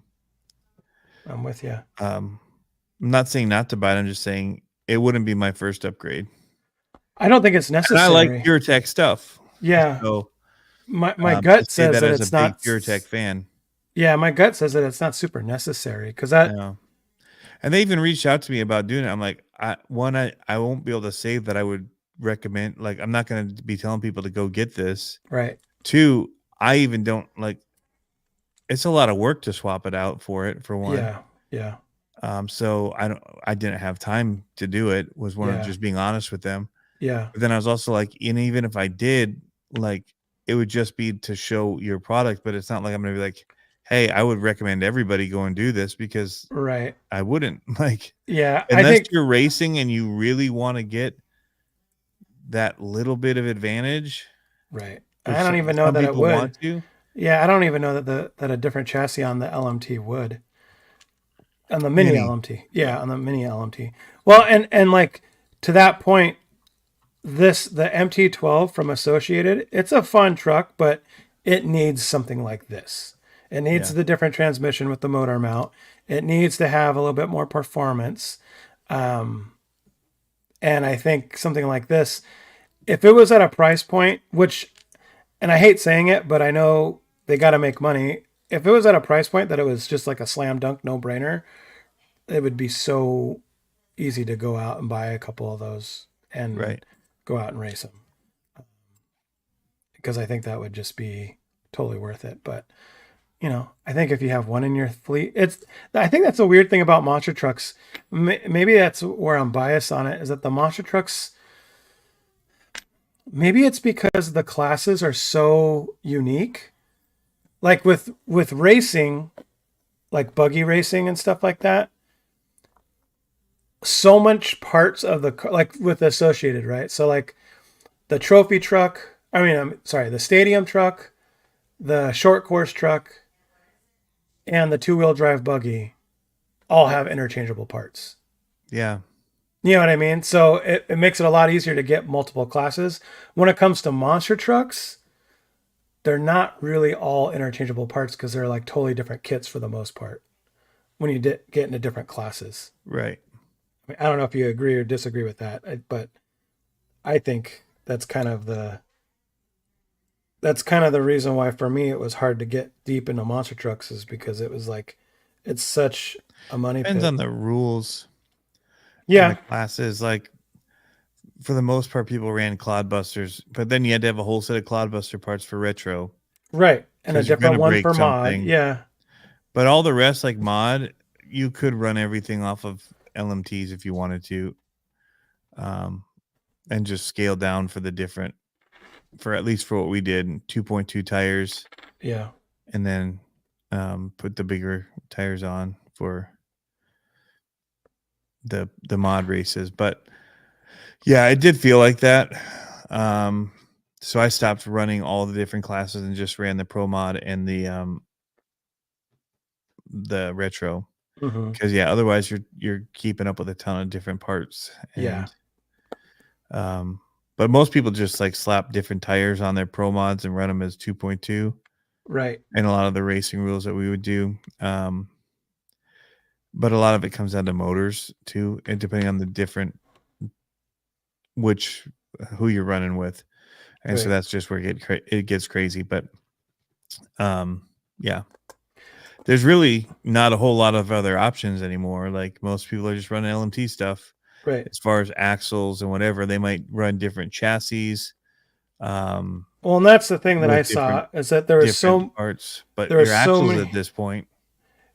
I'm with you. I'm not saying not to buy it. I'm just saying it wouldn't be my first upgrade. I don't think it's necessary. And I like PureTech stuff. Yeah. So my gut says that it's not a big PureTech fan. Yeah, my gut says that it's not super necessary because that. Yeah. And they even reached out to me about doing it. I'm like, I won't be able to say that I would recommend. Like, I'm not going to be telling people to go get this. Right. 2, I even don't like. It's a lot of work to swap it out for it. For one. Yeah. Yeah. So I didn't have time to do it. Was one of just being honest with them. Yeah. But then I was also like, and even if I did, like, it would just be to show your product. But it's not like I'm going to be like, hey, I would recommend everybody go and do this, because I wouldn't like, unless you're racing and you really want to get that little bit of advantage, Right. For I don't even know some that it people would. want to. Yeah, I don't even know that a different chassis on the LMT would. On the mini Mini. LMT. Yeah, on the mini LMT. Well, and like to that point, the MT12 from Associated, it's a fun truck, but it needs something like this. It needs Yeah. the different transmission with the motor mount. It needs to have a little bit more performance. And I think something like this, if it was at a price point, which, and I hate saying it, but I know they got to make money. If it was at a price point that it was just like a slam dunk, no brainer, it would be so easy to go out and buy a couple of those and Right. go out and race them. Because I think that would just be totally worth it. But I think if you have one in your fleet, I think that's a weird thing about monster trucks. Maybe that's where I'm biased on it, is that the monster trucks, maybe it's because the classes are so unique. Like with racing, like buggy racing and stuff like that, so much parts of the like with Associated, right? So like the trophy truck, I'm sorry, the stadium truck, the short course truck, and the two-wheel drive buggy all have interchangeable parts. Yeah. You know what I mean? So it makes it a lot easier to get multiple classes. When it comes to monster trucks, they're not really all interchangeable parts because they're like totally different kits for the most part when you get into different classes. Right. I don't know if you agree or disagree with that, but I think that's kind of the reason why for me it was hard to get deep into monster trucks, is because it was like it's such a money Depends pit. on the rules. Yeah. And the classes. Like for the most part, people ran clodbusters, but then you had to have a whole set of clodbuster parts for retro. Right. And a 'Cause you're different gonna one break for mod. something. Yeah. But all the rest, like mod, you could run everything off of LMTs if you wanted to, and just scale down for the different, for at least for what we did, 2.2 tires, Yeah. and then put the bigger tires on for the mod races. But yeah, it did feel like that. So I stopped running all the different classes and just ran the pro mod and the retro. Mm-hmm. Because otherwise you're keeping up with a ton of different parts. And but most people just like slap different tires on their pro mods and run them as 2.2. Right. And a lot of the racing rules that we would do. But a lot of it comes down to motors too, and depending on the different who you're running with. And so that's just where it gets crazy. But yeah. There's really not a whole lot of other options anymore. Like most people are just running LMT stuff. Right. As far as axles and whatever, they might run different chassis. Well, and that's the thing that I saw, is that there was so parts, but there your are so axles many at this point.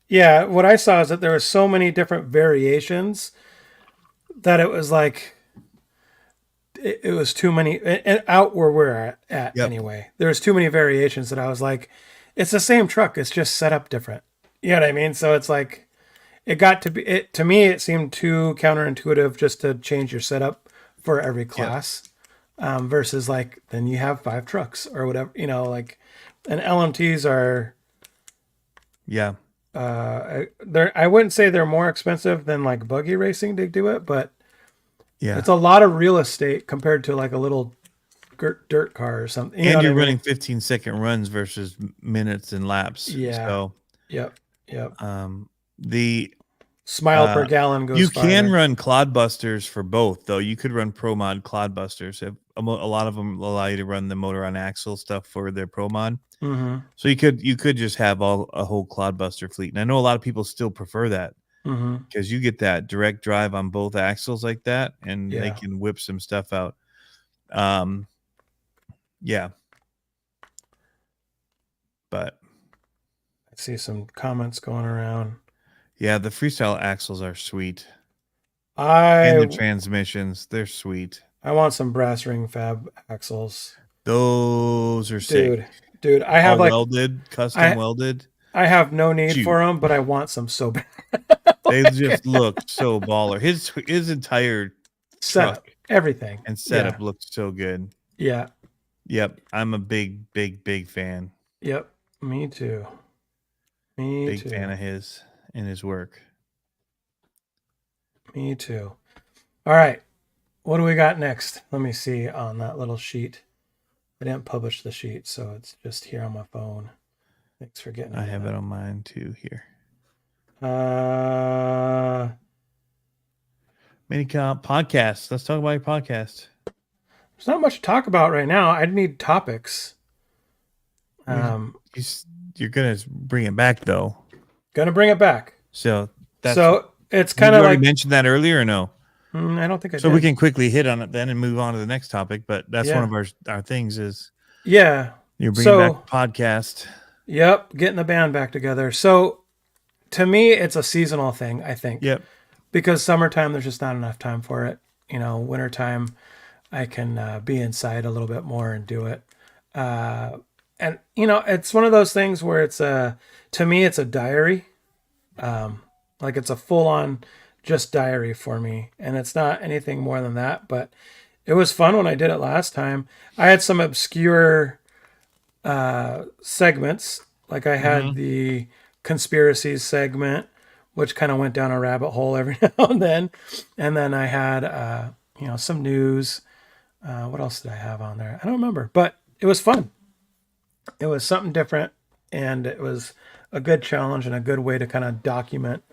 Yeah, what I saw is that there were so many different variations that it was like it was too many, and out where we're at anyway. There was too many variations that I was like, it's the same truck, it's just set up different. You know what I mean? So it's like it got to be to me it seemed too counterintuitive just to change your setup for every class. Versus like then you have 5 trucks or whatever, like, and LMTs are I wouldn't say they're more expensive than like buggy racing to do it, but it's a lot of real estate compared to like a little dirt car or something. And you're running 15-second runs versus minutes and laps. Yeah. So Yep. The smile per gallon goes. You farther. can run clodbusters for both, though. You could run pro mod clodbusters. A lot of them allow you to run the motor on axle stuff for their pro mod. Mm-hmm. So you could just have a whole clodbuster fleet. And I know a lot of people still prefer that because you get that direct drive on both axles like that, and they can whip some stuff out. Yeah. But I see some comments going around. Yeah, the freestyle axles are sweet. And the transmissions, they're sweet. I want some brass ring fab axles. Those are sick. Dude, I have like welded, custom welded. I have no need for them, but I want some so bad. They just look so baller. His entire setup, truck everything, and setup looks so good. Yeah. Yep, I'm a big fan. Yep, me too. Me Big too. fan of his and his work. Me too. All right. What do we got next? Let me see on that little sheet. I didn't publish the sheet, so it's just here on my phone. Thanks for getting I into have that. it on mine too here. Minicomp podcast. Let's talk about your podcast. There's not much to talk about right now. I need topics. You're gonna bring it back though. Gonna bring it back. So it's did kind you of already like mentioned that earlier or no? I don't think I So did. we can quickly hit on it then and move on to the next topic. But that's Yeah. one of our things is Yeah. you're bringing back the podcast. Yep, getting the band back together. So to me, it's a seasonal thing, I think. Yep. Because summertime, there's just not enough time for it. Wintertime, I can be inside a little bit more and do it. And it's one of those things where to me, it's a diary. Like it's a full on just diary for me. And it's not anything more than that, but it was fun when I did it last time. I had some obscure segments. Like I had the Conspiracies segment, which kind of went down a rabbit hole every now and then. And then I had, some news. What else did I have on there? I don't remember, but it was fun. It was something different, and it was a good challenge and a good way to kind of document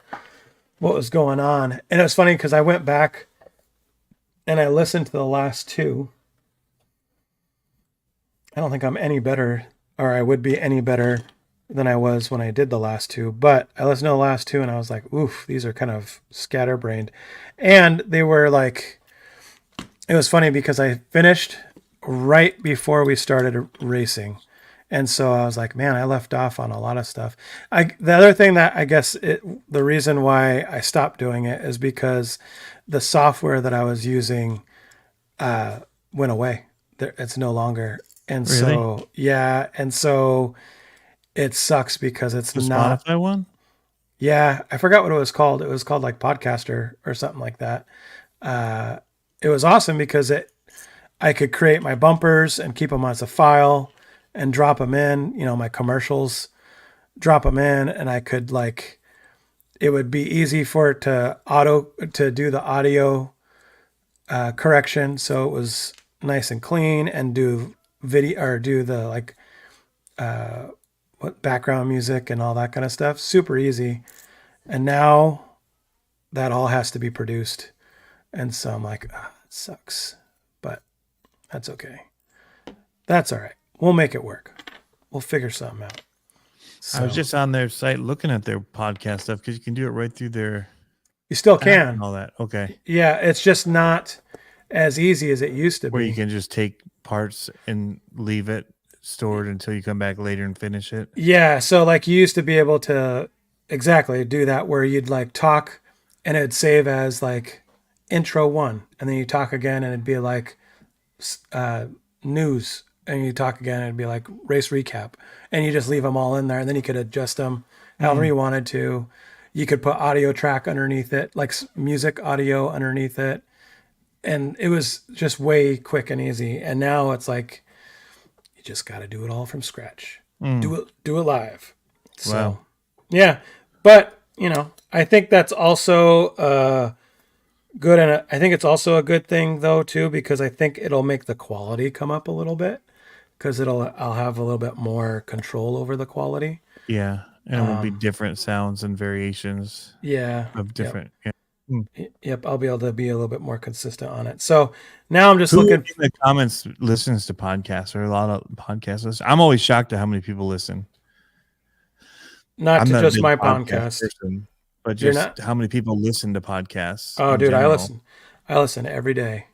what was going on. And it was funny because I went back and I listened to the last two. I don't think I'm any better, or I would be any better than I was when I did the last two, but I listened to the last two and I was like, oof, these are kind of scatterbrained. And they were like, it was funny because I finished right before we started racing. And so I was like, man, I left off on a lot of stuff. The other thing that I guess the reason why I stopped doing it is because the software that I was using went away. It's no longer. And Really? so, yeah. And so it sucks because it's The not. Spotify one? Yeah. I forgot what it was called. It was called like Podcaster or something like that. It was awesome because I could create my bumpers and keep them as a file and drop them in, my commercials, drop them in, and I could it would be easy for it to do the audio correction. So it was nice and clean and do video or do the background music and all that kind of stuff. Super easy. And now that all has to be produced. And so I'm like, it sucks, but that's okay. That's all right. We'll make it work. We'll figure something out. I was just on their site looking at their podcast stuff because you can do it right through their. You still app can. and all that. Okay. Yeah, it's just not as easy as it used to Where be. you can just take parts and leave it stored until you come back later and finish it. Yeah, so you used to be able to exactly do that where you'd talk and it'd save as intro 1, and then you talk again and it'd be news, and you talk again and it'd be race recap, and you just leave them all in there, and then you could adjust them however you wanted to. You could put audio track underneath it, music audio underneath it, and it was just way quick and easy. And now it's you just got to do it all from scratch. Do it live. So, Wow. yeah, but I think that's also good, and I think it's also a good thing though too, because I think it'll make the quality come up a little bit, because I'll have a little bit more control over the quality. Yeah. And it will be different sounds and variations. Yeah. Of different. Yep. I'll be able to be a little bit more consistent on it. So now I'm just Who looking. in the comments listens to podcasts, or a lot of podcast listeners? I'm always shocked at how many people listen. Not I'm to not just a big my podcast, person, but just how many people listen to podcasts. Oh, dude, general. I listen every day.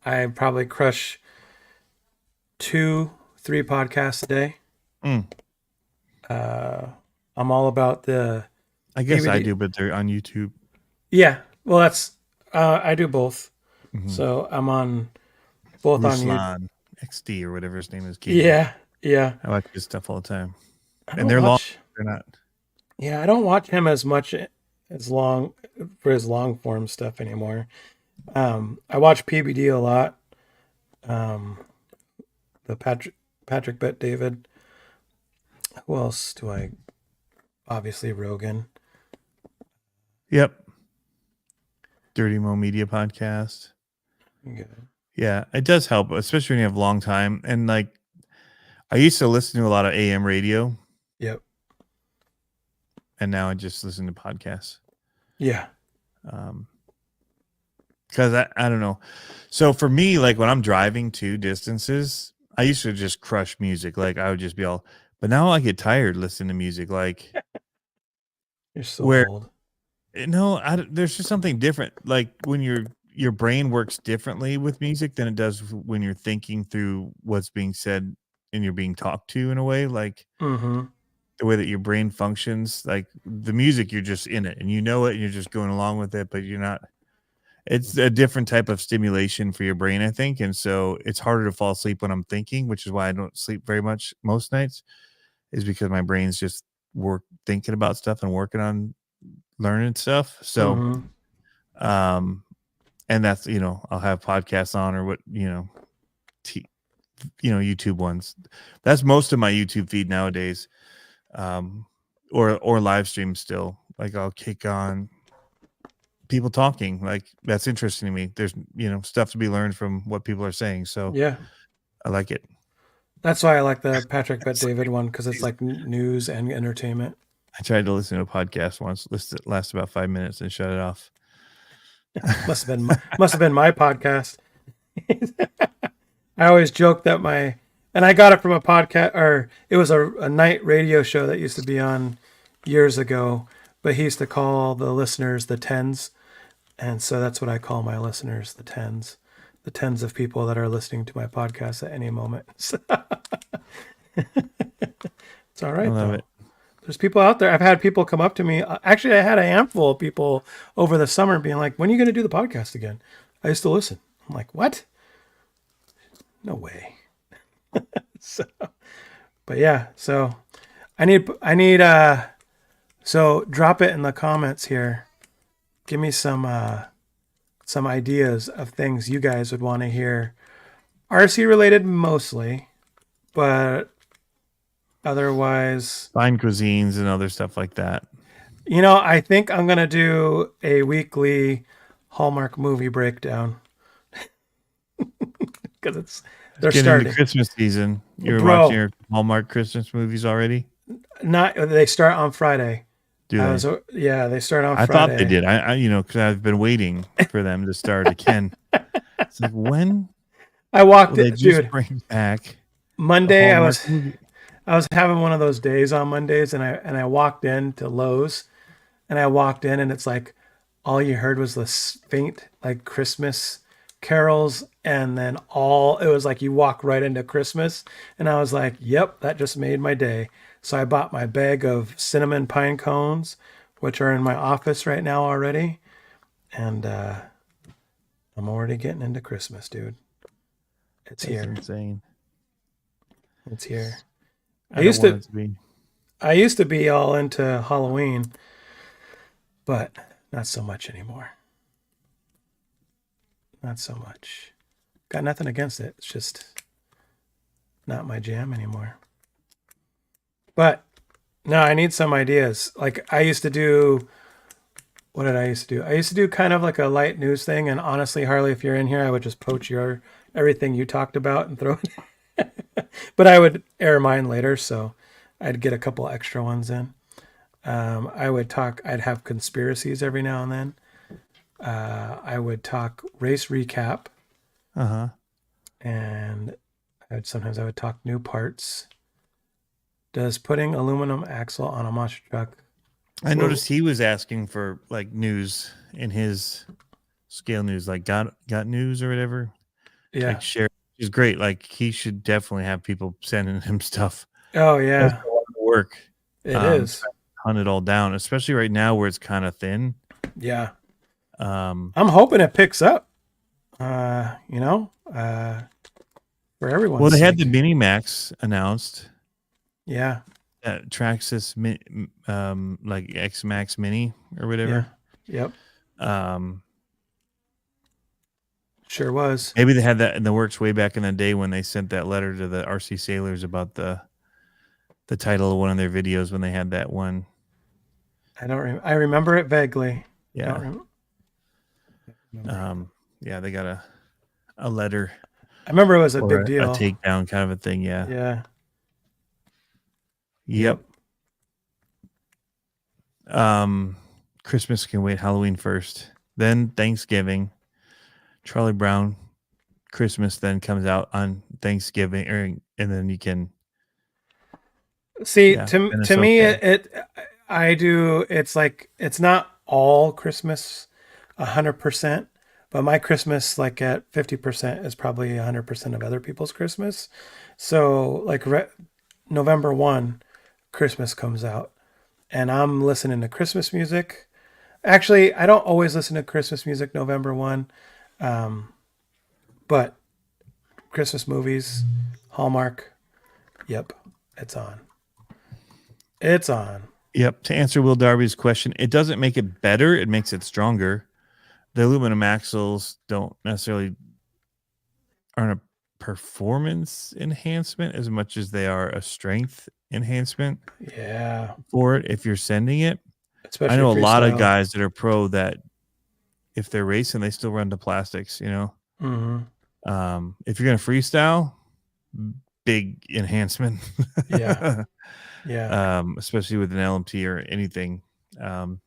I probably crush 2-3 podcasts a day. I'm all about the. I guess DVD. I do, but they're on YouTube. Yeah, well, that's I do both. So I'm on both Ruslan on YouTube. XD or whatever his name is. Yeah. I like his stuff all the time, and they're long. They're not. Yeah, I don't watch him as much as long for his long form stuff anymore. I watch PBD a lot. the Patrick Bet David. Who else do I? Obviously Rogan. Yep. Dirty Mo Media Podcast. Okay. Yeah, it does help, especially when you have long time. And like, I used to listen to a lot of AM radio, Yep. and now I just listen to podcasts. Yeah. Because I don't know. So for me, like when I'm driving to distances, I used to just crush music. Like I would just be all, but now I get tired listening to music. Like You're so where old. no, there's just something different. Like when your brain works differently with music than it does when you're thinking through what's being said and you're being talked to in a way. Like Mm-hmm. the way that your brain functions, like the music, you're just in it and you know it and you're just going along with it, but you're not. It's a different type of stimulation for your brain, I think. And so it's harder to fall asleep when I'm thinking, which is why I don't sleep very much most nights, is because my brain's just thinking about stuff and working on learning stuff. So, Mm-hmm. And that's, I'll have podcasts on or what, YouTube ones. That's most of my YouTube feed nowadays. Or live stream still. Like I'll kick on people talking. Like that's interesting to me. There's stuff to be learned from what people are saying. So Yeah. I like it. That's why I like the Patrick Bet David one, because it's like news and entertainment. I tried to listen to a podcast once. It lasts about 5 minutes and shut it off. Must have been my podcast. I always joke that and I got it from a podcast, or it was a night radio show that used to be on years ago, but he used to call the listeners the tens. And so that's what I call my listeners, the tens of people that are listening to my podcast at any moment. It's all right, I love though. it. There's people out there. I've had people come up to me. Actually, I had a handful of people over the summer being like, when are you going to do the podcast again? I used to listen. I'm like, what? No way. But yeah, so I need, so drop it in the comments here. Give me some ideas of things you guys would want to hear. RC related mostly, but otherwise, Fine cuisines and other stuff like that. I think I'm going to do a weekly Hallmark movie breakdown. Because they're Getting starting. into Christmas season. You're Bro. watching your Hallmark Christmas movies already? They start on Friday. Do they? Yeah, they start on I Friday. thought they did. I because I've been waiting for them to start again. It's like, when I walked will they in, just dude. bring back Monday, the I Hallmark was movie? I was having one of those days on Mondays, and I walked into Lowe's, and it's like all you heard was this faint like Christmas carols, and then it was like you walk right into Christmas, and I was like, yep, that just made my day. So I bought my bag of cinnamon pine cones, which are in my office right now already, and I'm already getting into Christmas, dude. It's That's here. insane. It's here. I used to be all into Halloween, but not so much anymore. Not so much. Got nothing against it. It's just not my jam anymore. But no, I need some ideas. Like I used to do. What did I used to do? I used to do kind of like a light news thing. And honestly, Harley, if you're in here, I would just poach everything you talked about and throw it. But I would air mine later, so I'd get a couple extra ones in. I'd have conspiracies every now and then. I would talk race recap. And sometimes I would talk new parts. Does putting aluminum axle on a monster truck? I noticed he was asking for like news in his scale news, like got news or whatever. Yeah, like share is great. Like he should definitely have people sending him stuff. Oh yeah, that's a lot of work. It is. Hunt it all down, especially right now where it's kind of thin. Yeah. I'm hoping it picks up. For everyone. Well, they had the Mini Max announced. Yeah. Traxxas like X Max Mini or whatever. Yeah. Yep. Sure was. Maybe they had that in the works way back in the day when they sent that letter to the RC Sailors about the title of one of their videos when they had that one. I remember it vaguely. Yeah. Yeah, they got a letter. I remember it was a or big a deal. takedown kind of a thing. Yeah. Yeah. Yep. Christmas can wait. Halloween first, then Thanksgiving. Charlie Brown Christmas then comes out on Thanksgiving, and then you can See, then to it's me, okay. it's like it's not all Christmas 100%, but my Christmas, like at 50%, is probably 100% of other people's Christmas. So like November 1, Christmas comes out, and I'm listening to Christmas music. Actually, I don't always listen to Christmas music November 1, but Christmas movies, Hallmark, yep, it's on. It's on. Yep. To answer Will Darby's question, it doesn't make it better; it makes it stronger. The aluminum axles don't necessarily aren't a performance enhancement as much as they are a strength enhancement. Yeah. For it, if you're sending it, Especially I know a lot of freestyle. guys that are pro that if they're racing, they still run the plastics. Mm-hmm. If you're gonna freestyle, big enhancement. Yeah. Yeah. Especially with an LMT or anything. Because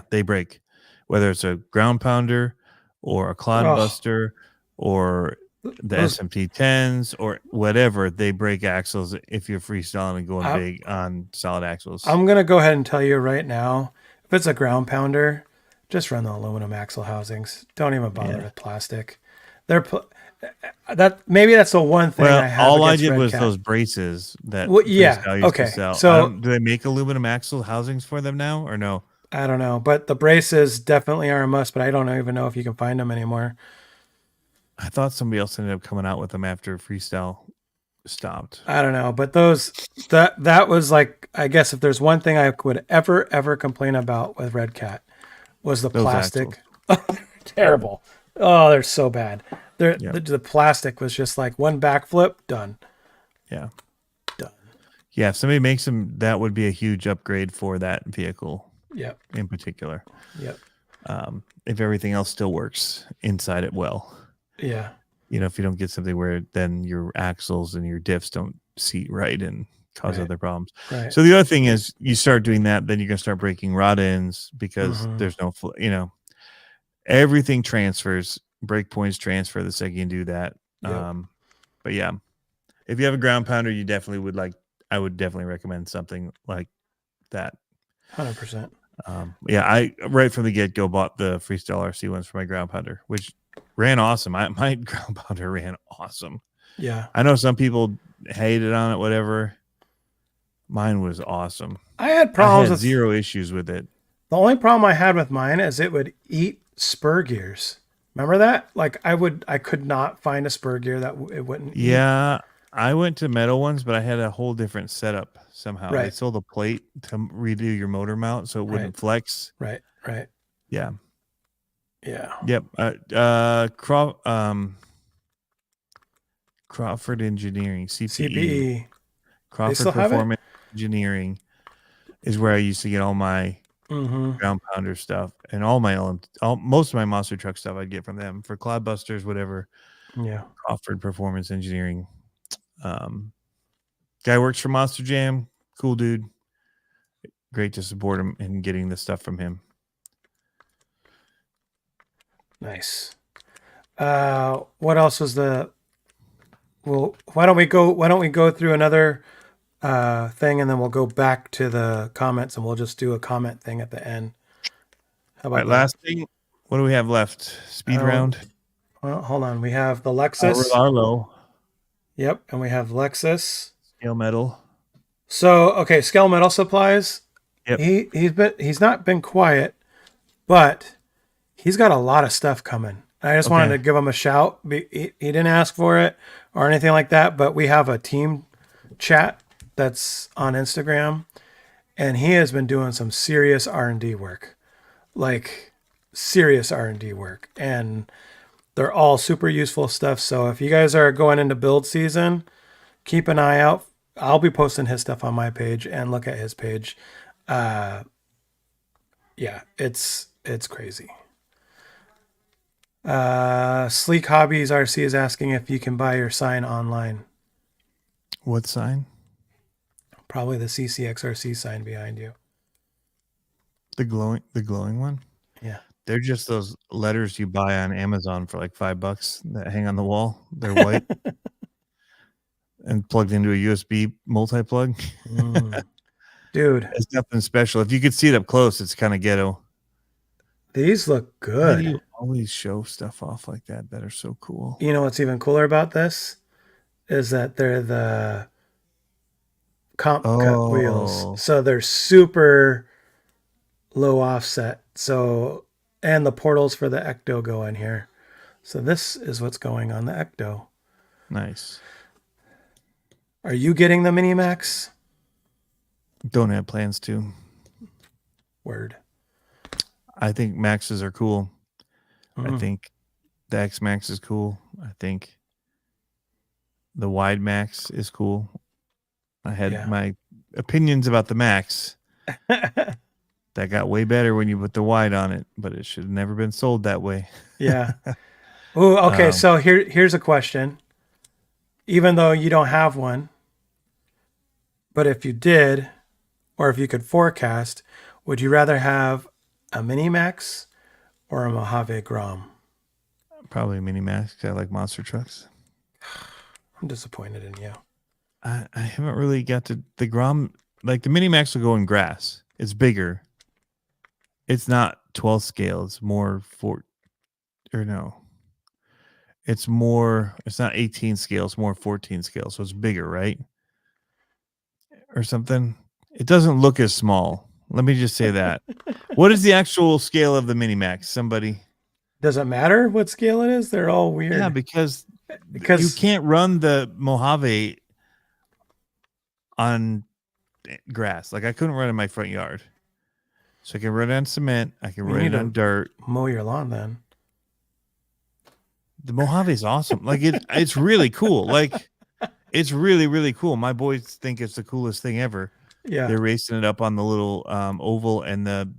they break, whether it's a ground pounder or a clod buster or the SMT 10s or whatever, they break axles if you're freestyling and going big on solid axles. I'm gonna go ahead and tell you right now, if it's a ground pounder, just run the aluminum axle housings. Don't even bother with plastic. Maybe that's the one thing I have. All I did was those braces that yeah. used Okay. to sell. So do they make aluminum axle housings for them now or no? I don't know, but the braces definitely are a must. But I don't even know if you can find them anymore. I thought somebody else ended up coming out with them after freestyle stopped. I don't know, but that was like, I guess if there's one thing I would ever complain about with Red Cat was the plastic. Terrible. Oh, they're so bad. The plastic was just like one backflip, done. Yeah. Done. Yeah, if somebody makes them, that would be a huge upgrade for that vehicle. Yep. In particular. Yep. If everything else still works inside it well. Yeah. If you don't get something where then your axles and your diffs don't seat right and cause other problems. Right. So the other thing is you start doing that, then you're going to start breaking rod ends because there's no, everything transfers, break points transfer the second you do that. Yep. But yeah, if you have a ground pounder, I would definitely recommend something like that. 100%. I right from the get-go bought the Freestyle RC ones for my ground pounder, which ran awesome. My ground pounder ran awesome. Yeah. I know some people hated on it, whatever. Mine was awesome. I had problems with zero issues with it. The only problem I had with mine is it would eat spur gears. Remember that? Like I could not find a spur gear that it wouldn't eat. Yeah. I went to metal ones, but I had a whole different setup somehow. Right. I sold a plate to redo your motor mount so it wouldn't flex. Right. Yeah. Yeah. Yep. Crawford Engineering, CPE. Crawford Performance Engineering is where I used to get all my ground pounder stuff and most of my monster truck stuff I'd get from them for clodbusters, whatever. Yeah. Crawford Performance Engineering. Guy works for Monster Jam. Cool dude. Great to support him and getting the stuff from him. Nice. What else was why don't we go through another thing and then we'll go back to the comments and we'll just do a comment thing at the end. How about last thing? What do we have left? Speed round? Well, hold on. We have the Lexus. Arlo. Yep, and we have Lexus. Scale Metal. So, okay, Scale Metal Supplies. Yep. He's not been quiet, but he's got a lot of stuff coming. I just wanted to give him a shout. He didn't ask for it or anything like that, but we have a team chat that's on Instagram, and he has been doing some serious R&D work. Like serious R&D work, and they're all super useful stuff. So if you guys are going into build season, keep an eye out. I'll be posting his stuff on my page, and look at his page. Yeah, it's crazy. Sleek Hobbies RC is asking if you can buy your sign online. What sign? Probably the CCXRC sign behind you. The glowing one? Yeah. They're just those letters you buy on Amazon for like $5 that hang on the wall. They're white and plugged into a USB multi-plug. Dude, It's nothing special. If you could see it up close, it's kind of ghetto. these look Why do good. you always show stuff off like that are so cool? You know what's even cooler about this is that they're the comp cut wheels. Oh, So they're super low offset. So, and the portals for the Ecto go in here. So this is what's going on the Ecto. nice. Are you getting the Minimax? Don't have plans to. Word. I think Maxes are cool. I Mm. think the X Max is cool. I think the Wide Max is cool. I had my opinions about the Max. That got way better when you put the wide on it, but it should have never been sold that way. Yeah. Ooh, okay, so here's a question. Even though you don't have one, but if you did, or if you could forecast, would you rather have a Minimax or a Mojave Grom? Probably a Mini Max 'cause I like monster trucks. I'm disappointed in you. I haven't really got to the Grom. Like the Mini Max will go in grass. It's bigger. It's not 12 scale. It's more it's more, it's not 18 scale. It's more 14 scale. So it's bigger, right? Or something. It doesn't look as small. Let me just say that. What is the actual scale of the Mini Max? Somebody. Does it matter what scale it is? They're all weird. Yeah, because you can't run the Mojave on grass. Like I couldn't run in my front yard. So I can run it on cement. I can run it on dirt. Mow your lawn then. The Mojave is awesome. Like it's really cool. Like it's really, really cool. My boys think it's the coolest thing ever. Yeah. They're racing it up on the little oval and the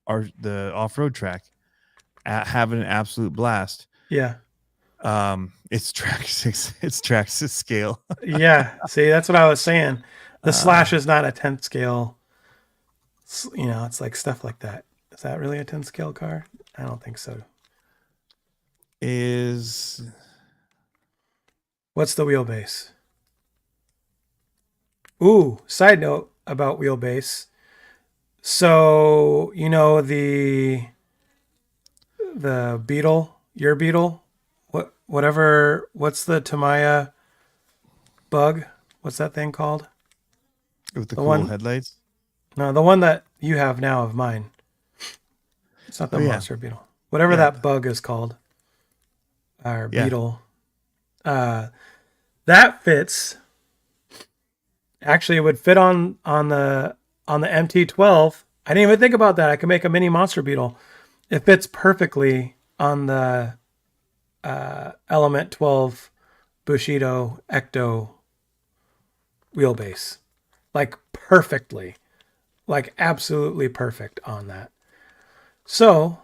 off-road track, having an absolute blast. Yeah. It's track 6. It's track 6 scale. Yeah. See, that's what I was saying. The slash is not a 10th scale. You know, it's like stuff like that. Is that really a 10th scale car? I don't think so. What's the wheelbase? Ooh, side note about wheelbase. So, you know, the Beetle, your Beetle, what's the Tamiya bug? What's that thing called? With the cool headlights? No, the one that you have now of mine. It's not the Monster Beetle. Whatever that bug is called. Our Beetle. That fits. Actually, it would fit on the MT-12. I didn't even think about that. I could make a mini Monster Beetle. It fits perfectly on the Element 12 Bushido Ecto wheelbase. Like perfectly. Like absolutely perfect on that. So,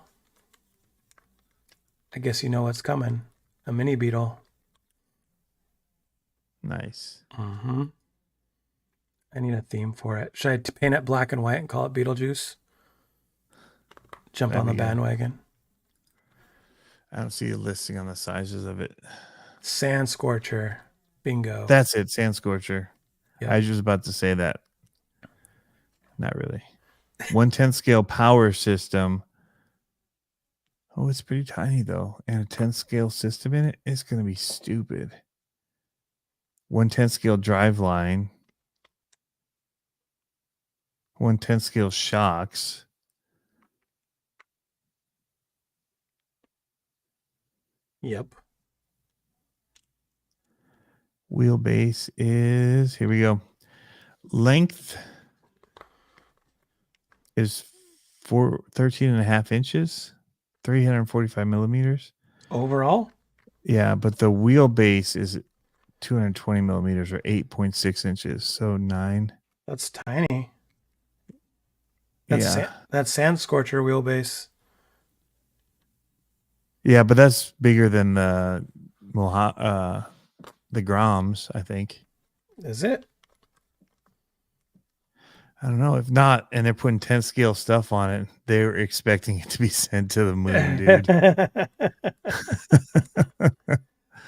I guess you know what's coming. A mini Beetle. Nice. Mm-hmm. I need a theme for it. Should I paint it black and white and call it Beetlejuice? Jump on the bandwagon. I don't see a listing on the sizes of it. Sand Scorcher. Bingo. That's it. Sand Scorcher. Yep. I was just about to say that. Not really. 1/10 scale power system. Oh, it's pretty tiny though. And a 10 scale system in it. It's going to be stupid. 1/10 scale drive line. 1/10 scale shocks. Yep. Wheelbase is, here we go. Length is 13.5 inches. 345 millimeters. Overall? Yeah, but the wheelbase is 220 millimeters or 8.6 inches. So 9. That's tiny. That's Yeah. that's Sand Scorcher wheelbase. Yeah, but that's bigger than the Groms, I think. Is it? I don't know. If not, and they're putting 10 scale stuff on it, they were expecting it to be sent to the moon, dude.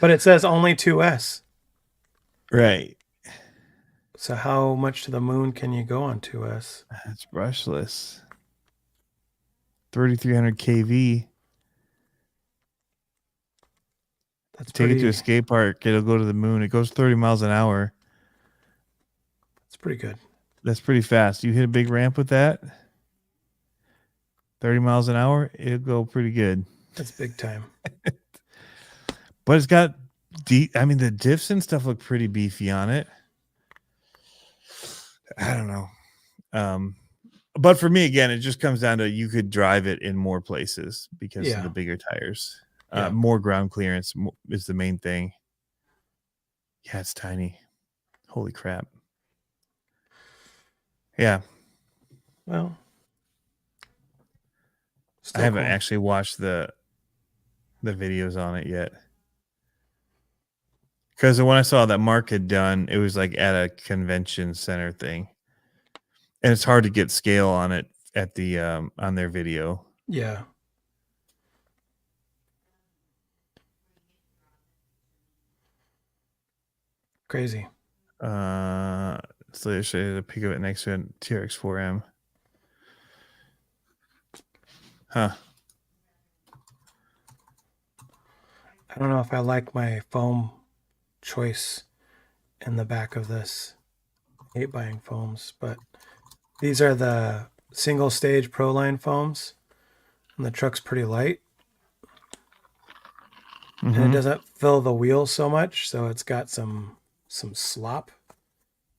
But it says only 2S. Right. So how much to the moon can you go on 2S? It's brushless. 3,300 kV. That's Take it to pretty. a skate park. It'll go to the moon. It goes 30 miles an hour. That's pretty good. That's pretty fast. You hit a big ramp with that, 30 miles an hour, it'll go pretty good. That's big time. But it's got the diffs and stuff look pretty beefy on it. I don't know. But for me, again, it just comes down to you could drive it in more places because of the bigger tires. More ground clearance is the main thing. Yeah, it's tiny. Holy crap. Yeah. Well, I haven't actually watched the videos on it yet. Because when I saw that Mark had done, it was like at a convention center thing. And it's hard to get scale on it at the on their video. Yeah. Crazy. So they should a pic of it next to a TRX4M. Huh. I don't know if I like my foam choice in the back of this. I hate buying foams, but these are the single stage Proline foams, and the truck's pretty light. Mm-hmm. And it doesn't fill the wheels so much, so it's got some slop.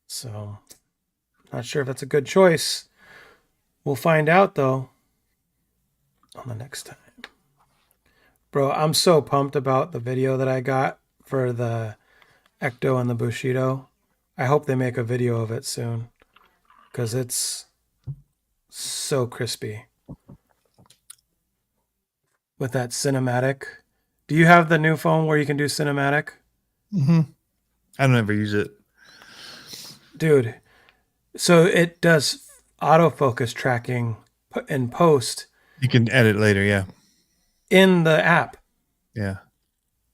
So not sure if that's a good choice. We'll find out though on the next time. Bro, I'm so pumped about the video that I got for the Ecto and the Bushido. I hope they make a video of it soon because it's so crispy with that cinematic. Do you have the new phone where you can do cinematic? Mm-hmm. I don't ever use it. Dude, so it does autofocus tracking in post. You can edit later, yeah. In the app. Yeah.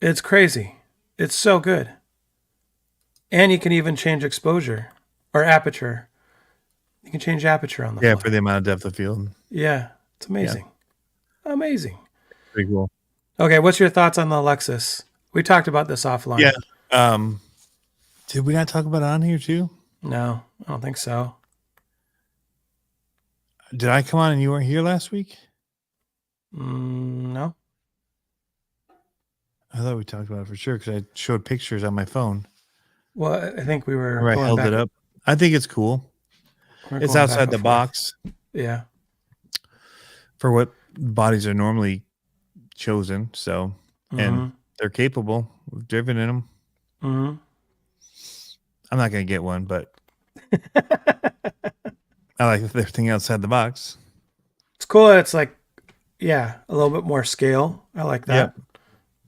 It's crazy. It's so good. And you can even change exposure or aperture. You can change aperture on the Yeah, fly. for the amount of depth of field. Yeah, it's amazing. Yeah. Amazing. Pretty cool. Okay, what's your thoughts on the Lexus? We talked about this offline. Yeah. Did we not talk about it on here too? No, I don't think so. Did I come on and you weren't here last week? No. I thought we talked about it for sure because I showed pictures on my phone. Well, I think we were. Where I held it up. I think it's cool. It's outside the box. Yeah. For what bodies are normally chosen. So, and they're capable. We've driven in them. Mm-hmm. I'm not going to get one, but I like everything outside the box. It's cool that it's like, a little bit more scale. I like that. Yep.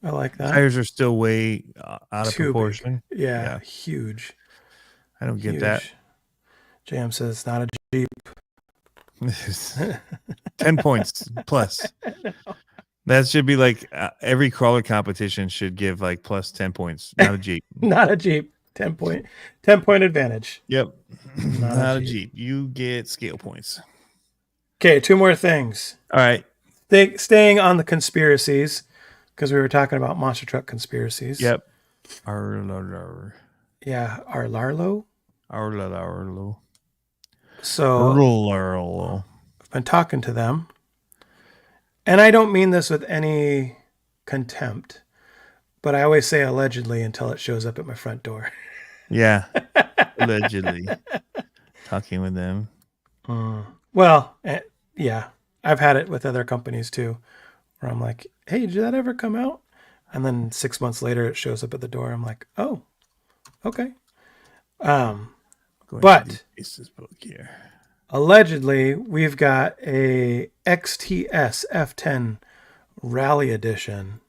I like that. Tires are still way out of proportion. Yeah, huge. I don't get that. Jam says it's not a Jeep. 10 points plus. That should be like every crawler competition should give like plus 10 points. Not a Jeep. Not a Jeep. 10 point advantage. Yep. Not a Jeep. You get scale points. Okay, 2 more things. All right. Staying on the conspiracies, because we were talking about monster truck conspiracies. Yep. Yeah, our Larlo. Arlo. So I've been talking to them, and I don't mean this with any contempt, but I always say allegedly until it shows up at my front door. Yeah, allegedly talking with them. Well, yeah, I've had it with other companies too, where I'm like, hey, did that ever come out? And then 6 months later, it shows up at the door. I'm like, oh, okay. Going to the But Aces book here. allegedly, we've got a XTS F10 Rally Edition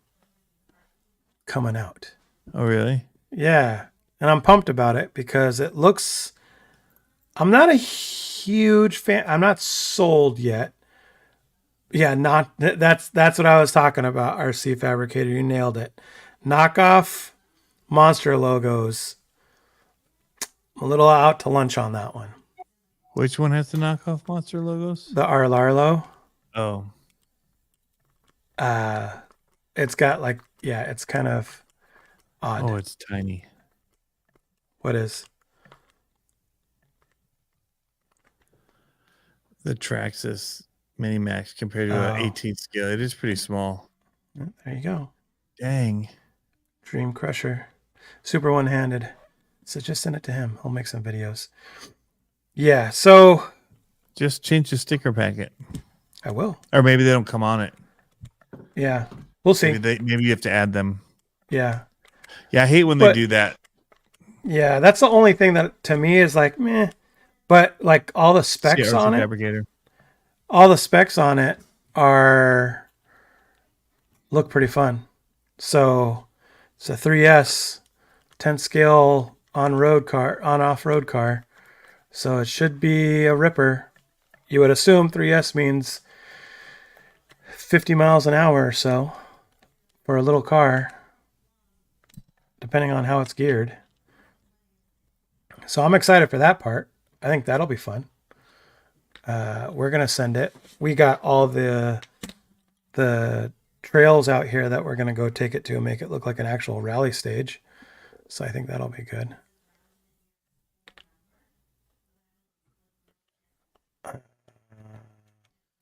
coming out. Oh, really? Yeah. And I'm pumped about it because it looks. I'm not a huge fan. I'm not sold yet. Yeah, that's what I was talking about. RC Fabricator, you nailed it. Knockoff monster logos. I'm a little out to lunch on that one. Which one has the knockoff monster logos? The Arlarlo. Oh, It's got like, yeah, it's kind of odd. oh, it's tiny. What is? The Traxxas Mini Max compared to Oh. an 18 scale, it is pretty small. There you go. Dang. Dream Crusher. Super one-handed. So just send it to him. He'll make some videos. Yeah, so Just change the sticker packet. I will. Or maybe they don't come on it. Yeah. We'll see. Maybe you have to add them. Yeah. Yeah, I hate when they do that. Yeah, that's the only thing that to me is like meh. But like all the specs CRC on it, Fabricator. all the specs on it look pretty fun. So it's a 3S 10 scale on off road car. So it should be a ripper. You would assume 3S means 50 miles an hour or so for a little car, depending on how it's geared. So I'm excited for that part. I think that'll be fun. We're gonna send it. We got all the trails out here that we're gonna go take it to and make it look like an actual rally stage. So I think that'll be good.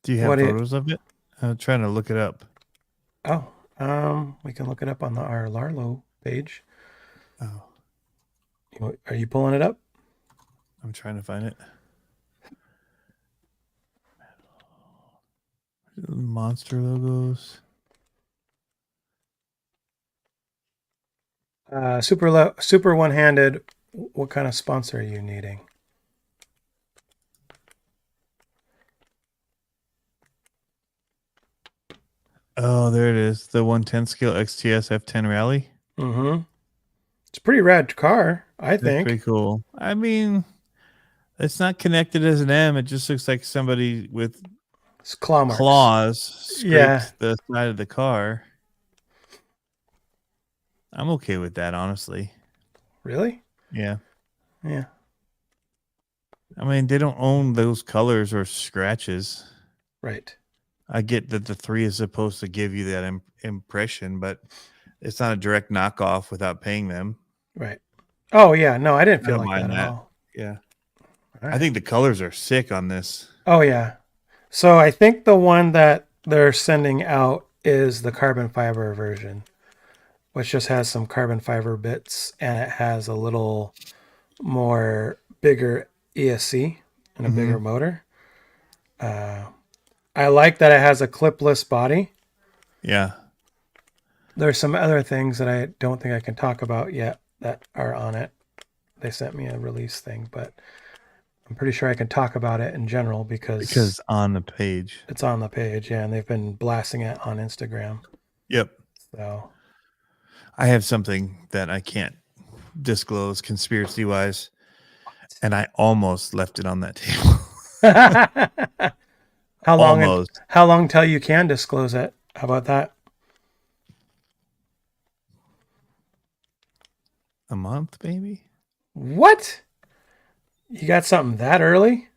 Do you have photos of it? I'm trying to look it up. Oh, we can look it up on our Larlo page. Oh, are you pulling it up? I'm trying to find it. Monster logos. Super one-handed. What kind of sponsor are you needing? Oh, there it is. The 110 scale XTS F10 Rally. Mm-hmm. It's a pretty rad car, I think. That's pretty cool. I mean, it's not connected as an M. It just looks like somebody with claws scraped the side of the car. I'm okay with that, honestly. Really? Yeah. Yeah. I mean, they don't own those colors or scratches. Right. I get that the 3 is supposed to give you that impression, but it's not a direct knockoff without paying them. Right. Oh, yeah. No, I didn't feel like that at all. Yeah. Right. I think the colors are sick on this. Oh, yeah. So I think the one that they're sending out is the carbon fiber version, which just has some carbon fiber bits and it has a little more bigger ESC and a bigger motor. I like that it has a clipless body. Yeah. There's some other things that I don't think I can talk about yet that are on it. They sent me a release thing, but I'm pretty sure I can talk about it in general because on the page. It's on the page, yeah, and they've been blasting it on Instagram. Yep. So I have something that I can't disclose conspiracy wise, and I almost left it on that table. How long till you can disclose it? How about that? A month, maybe? What? You got something that early?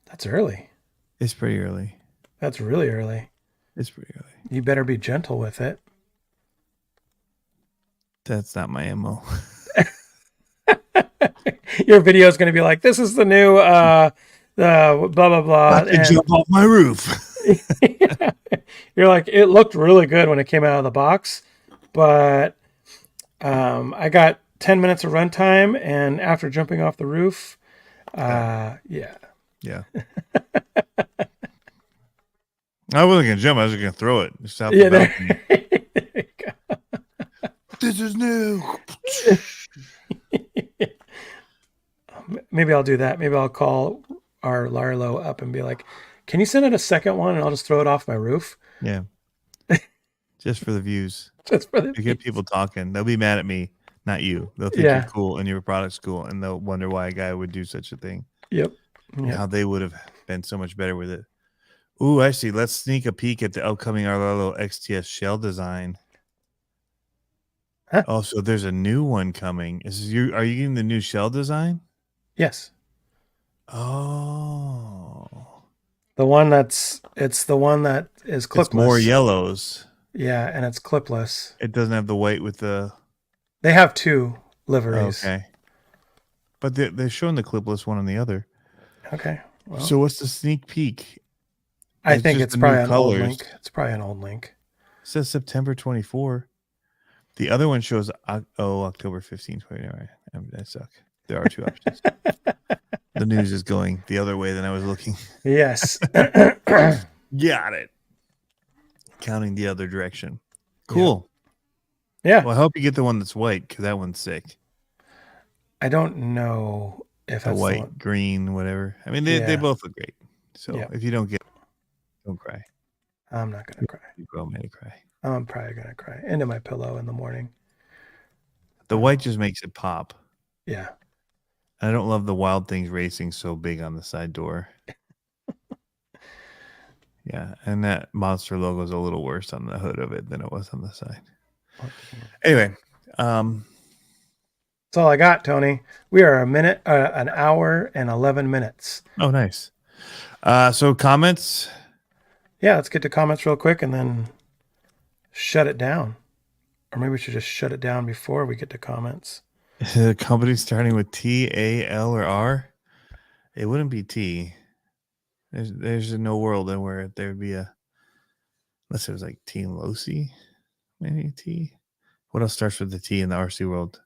That's early. It's pretty early. That's really early. It's pretty early. You better be gentle with it. That's not my MO. Your video is going to be like, this is the new blah, blah, blah. I can jump off my roof. You're like, it looked really good when it came out of the box, but I got 10 minutes of runtime, and after jumping off the roof, yeah. Yeah. I wasn't gonna jump. I was just gonna throw it just out Yeah, the there. balcony. There you This is new. go. Maybe I'll do that. Maybe I'll call our Larlo up and be like, "Can you send it a second one, and I'll just throw it off my roof Yeah, just for the views. just for the To get views." people talking. They'll be mad at me, not you. They'll think you're Yeah. cool and your product's cool, and they'll wonder why a guy would do such a thing. Yep. And Yep. how they would have been so much better with it. Ooh, I see. Let's sneak a peek at the upcoming Arlo XTS shell design. Huh? Oh, so there's a new one coming. Are you getting the new shell design? Yes. Oh. The one it's the one that is clipless. It's more yellows. Yeah, and it's clipless. It doesn't have the white with the They have two liveries. okay. But they're showing the clipless one on the other. Okay. Well, So what's the sneak peek? I think just it's the probably new an old colors. link. It's probably an old link. It says September 24. The other one shows October 15, 29. I suck. There are two options. The news is going the other way than I was looking. Yes. Got it. Counting the other direction. Cool. Yeah. Well, I hope you get the one that's white because that one's sick. I don't know if The that's white, the one. green, whatever. I mean, they Yeah. both look great. So Yeah. if you don't get it, don't cry. I'm not gonna cry. You grow me to cry. I'm probably gonna cry into my pillow in the morning. The white just makes it pop. Yeah. I don't love the Wild Things Racing so big on the side door. Yeah, and that monster logo is a little worse on the hood of it than it was on the side. Anyway, that's all I got, Tony. We are an hour and 11 minutes. oh, nice. So comments. Yeah, let's get to comments real quick and then shut it down. Or maybe we should just shut it down before we get to comments. The company starting with T, A, L, or R. It wouldn't be T. There's no world in where there would be unless it was like Team Losi, maybe T. What else starts with the T in the RC world?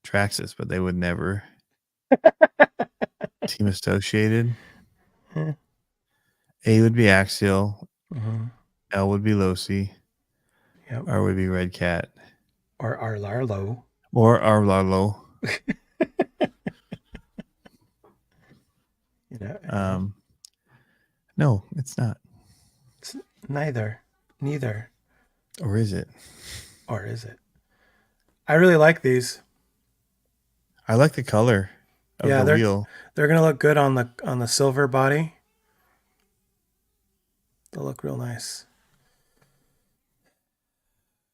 Traxxas, but they would never. Team Associated. Yeah. A would be Axial. Mm-hmm. L would be Losi. Yep. R would be Red Cat. Or Arlarlo. Or Arlarlo. You know, no, it's not. it's neither. Or is it? Or is it? I really like these. I like the color of the wheel. They're gonna look good on the silver body. They'll look real nice.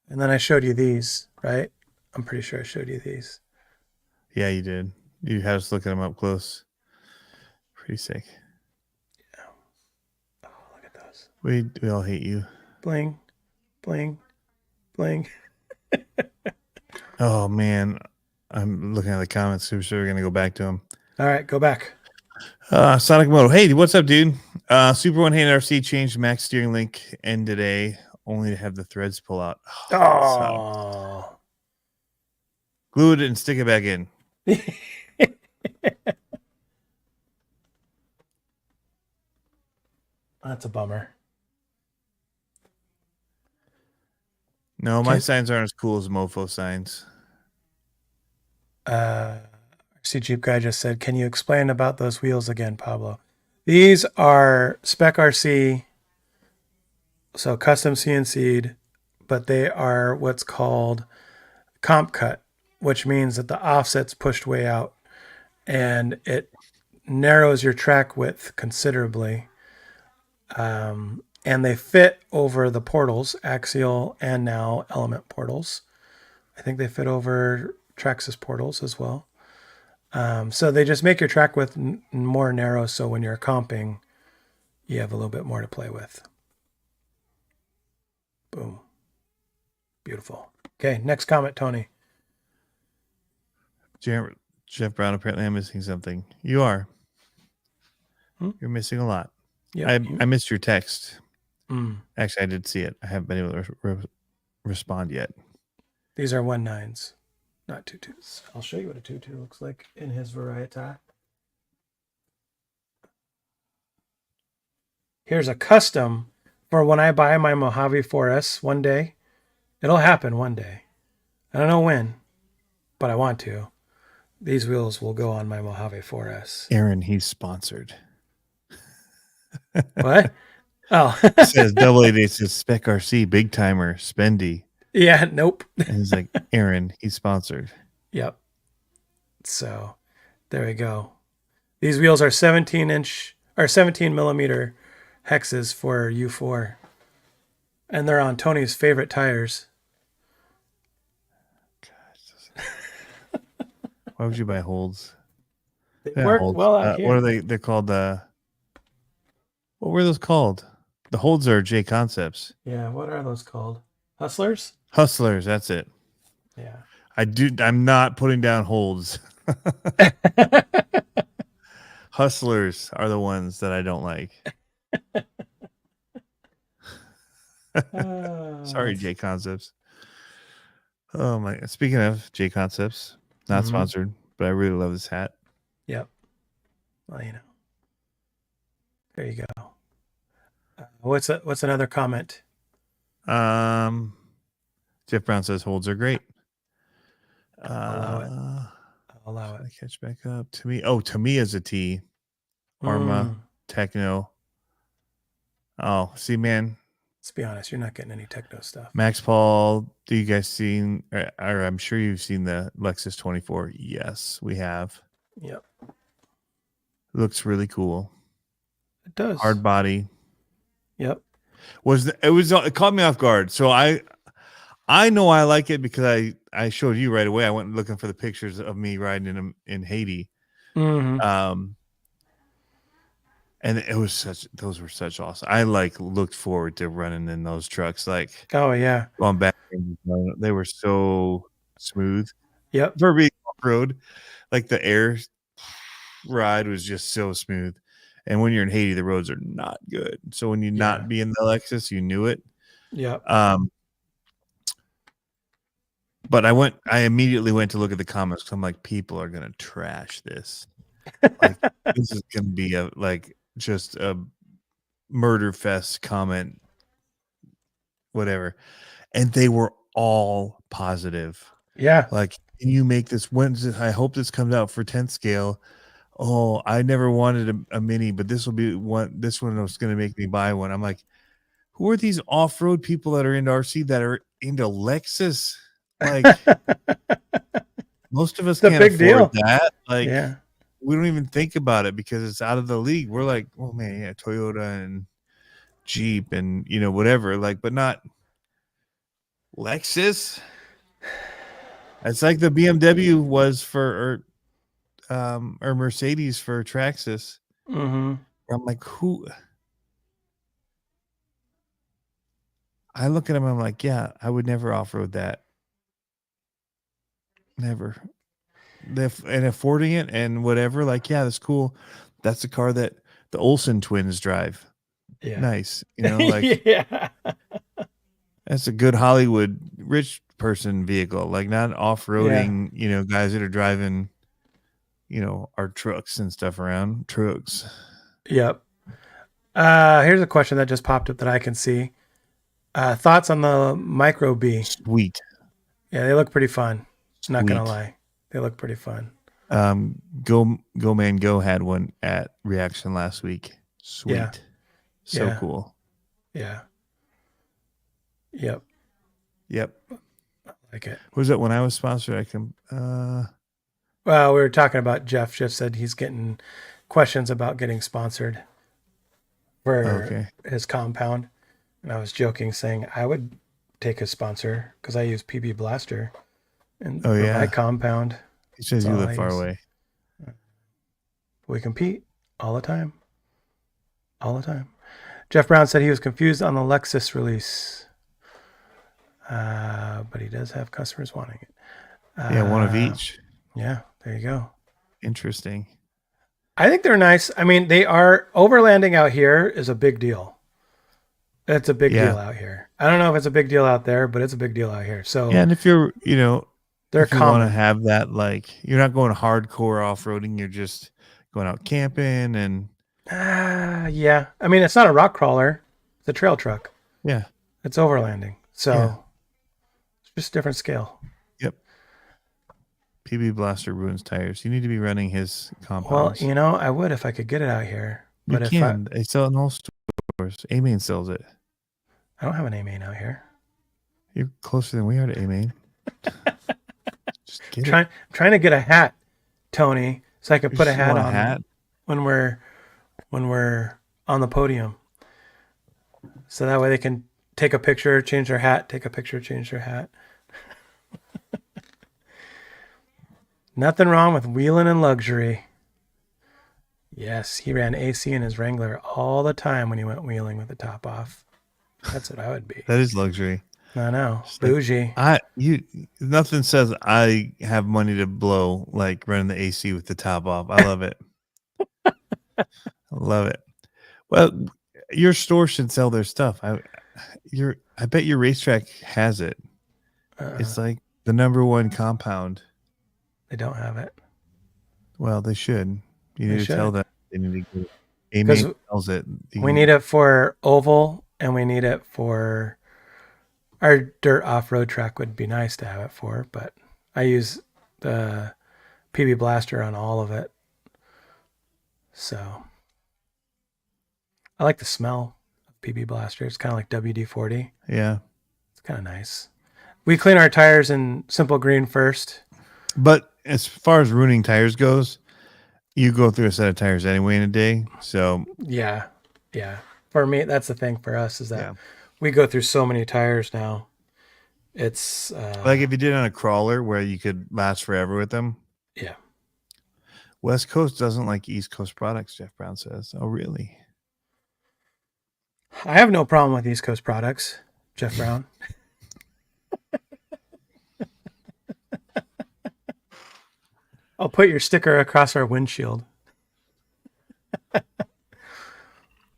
And then I showed you these, right? I'm pretty sure I showed you these. Yeah, you did. You had us looking them up close. Pretty sick. Yeah. Oh, look at those. We all hate you. Bling, bling, bling. Oh man, I'm looking at the comments. So we're gonna go back to them. All right, go back. Sonic Moto. Hey, what's up, dude? Super One Hand RC changed max steering link end today, only to have the threads pull out. Oh. Glue it and stick it back in. That's a bummer. No, my signs aren't as cool as Mofo signs. RC Jeep guy just said, "Can you explain about those wheels again, Pablo?" These are Spec RC, so custom CNC'd, but they are what's called comp cut, which means that the offset's pushed way out, and it narrows your track width considerably. And they fit over the portals, axial and now element portals. I think they fit over Traxxas portals as well. So they just make your track width more narrow, so when you're comping, you have a little bit more to play with. Boom. Beautiful. Okay, next comment, Tony. Jeff Brown, apparently I'm missing something. You are. You're missing a lot. Yeah, I missed your text. Mm. Actually, I did see it. I haven't been able to respond yet. These are 1.9s, not 2.2s. I'll show you what a 2.2 looks like in his variety. Here's a custom for when I buy my Mojave 4S one day. It'll happen one day. I don't know when, but I want to. These wheels will go on my Mojave 4S. Aaron, he's sponsored. What? Oh. It says double A. It says Spec RC, big timer, spendy. Yeah, nope. And he's like, Aaron, he's sponsored. Yep. So there we go. These wheels are 17 millimeter hexes for U4. And they're on Tony's favorite tires. Why would you buy holds? They work holds. well out here. What are they? They're called what were those called? The holds are J Concepts. Yeah, what are those called? Hustlers? Hustlers, that's it. Yeah. I'm not putting down holds. Hustlers are the ones that I don't like. Sorry, J Concepts. Oh my! Speaking of J Concepts, not sponsored, but I really love this hat. Yep. Well, there you go. What's another comment? Jeff Brown says holds are great. I'll allow it. Catch back up to me. Oh, to me as a T. Arma, Techno. Oh, see, man. Let's be honest, you're not getting any techno stuff. Max Paul, do you guys seen? Or I'm sure you've seen the Lexus 24. Yes, we have. Yep. Looks really cool. It does. Hard body. Yep. It caught me off guard. So I know I like it because I showed you right away. I went looking for the pictures of me riding in Haiti. Mm-hmm. And those were such awesome. I looked forward to running in those trucks. Like, oh yeah, going back, they were so smooth. Yep. For being off road, like the air ride was just so smooth. And when you're in Haiti, the roads are not good. So when you not be in the Lexus, you knew it. Yeah. But I immediately went to look at the comments because I'm like, people are gonna trash this. Like, this is gonna be just a murder fest comment, whatever. And they were all positive. Yeah. Like, can you make this? I hope this comes out for 10th scale. Oh, I never wanted a mini, but this will be one. This one was going to make me buy one. I'm like, who are these off-road people that are into RC that are into Lexus? Like, most of us can't afford that. Like, we don't even think about it because it's out of the league. We're like, oh man, yeah, Toyota and Jeep and whatever. Like, but not Lexus. It's like the BMW was for or Mercedes for Traxxas. Mm-hmm. I'm like, who? I look at him, I'm like, yeah, I would never off-road that. Never. And affording it and whatever, like, yeah, that's cool. That's the car that the Olsen twins drive. Yeah. Nice. Like, yeah. That's a good Hollywood rich person vehicle, like not off-roading, guys that are driving, our trucks and stuff around trucks. Yep. Here's a question that just popped up that I can see. Thoughts on the Micro B? Sweet. Yeah, they look pretty fun. Not gonna lie, they look pretty fun. Go Man Go had one at Reaction last week. Sweet. Yeah. So cool. Yeah. Yep. I like it. Was that when I was sponsored? I can. Well, we were talking about Jeff. Jeff said he's getting questions about getting sponsored for his compound, and I was joking, saying I would take a sponsor because I use PB Blaster and my compound. He says you live far away. We compete all the time. Jeff Brown said he was confused on the Lexus release, but he does have customers wanting it. One of each. Yeah, there you go. Interesting. I think they're nice. I mean, they are overlanding out here is a big deal. It's a big deal out here. I don't know if it's a big deal out there, but it's a big deal out here. So and if you're, they're if you want to have that, like, you're not going hardcore off-roading, you're just going out camping and. Yeah. I mean, it's not a rock crawler. It's It's a trail truck. Yeah. It's overlanding. So Yeah. it's just different scale. Yep. PB Blaster ruins tires. You need to be running his Well, compounds. I would if I could get it out here. You But if can. They sell it in all stores. A-Main sells it. I don't have an A-main out here. You're closer than we are to A-Main. Just get I'm trying to get a hat, Tony, so I could put a hat on hat? when we're on the podium. So that way they can take a picture, change their hat, take a picture, change their hat. Nothing wrong with wheeling in luxury. Yes, he ran AC in his Wrangler all the time when he went wheeling with the top off. That's what I would be. That is luxury. I know. Just Bougie. Nothing says I have money to blow like running the AC with the top off. I love it. I love it. Well, your store should sell their stuff. I bet your racetrack has it. It's like the #1 compound. They don't have it. Well, they should. You need to tell them they need to get it. A-Main sells it. We need it for oval, and we need it for our dirt off-road track. Would be nice to have it for, but I use the PB Blaster on all of it. So I like the smell of PB Blaster. It's kind of like WD-40. Yeah. It's kind of nice. We clean our tires in Simple Green first. But as far as ruining tires goes, you go through a set of tires anyway in a day. So yeah. For me, that's the thing for us is that we go through so many tires now. It's like if you did on a crawler where you could last forever with them. Yeah. West Coast doesn't like East Coast products, Jeff Brown says. Oh, really? I have no problem with East Coast products, Jeff Brown. I'll put your sticker across our windshield.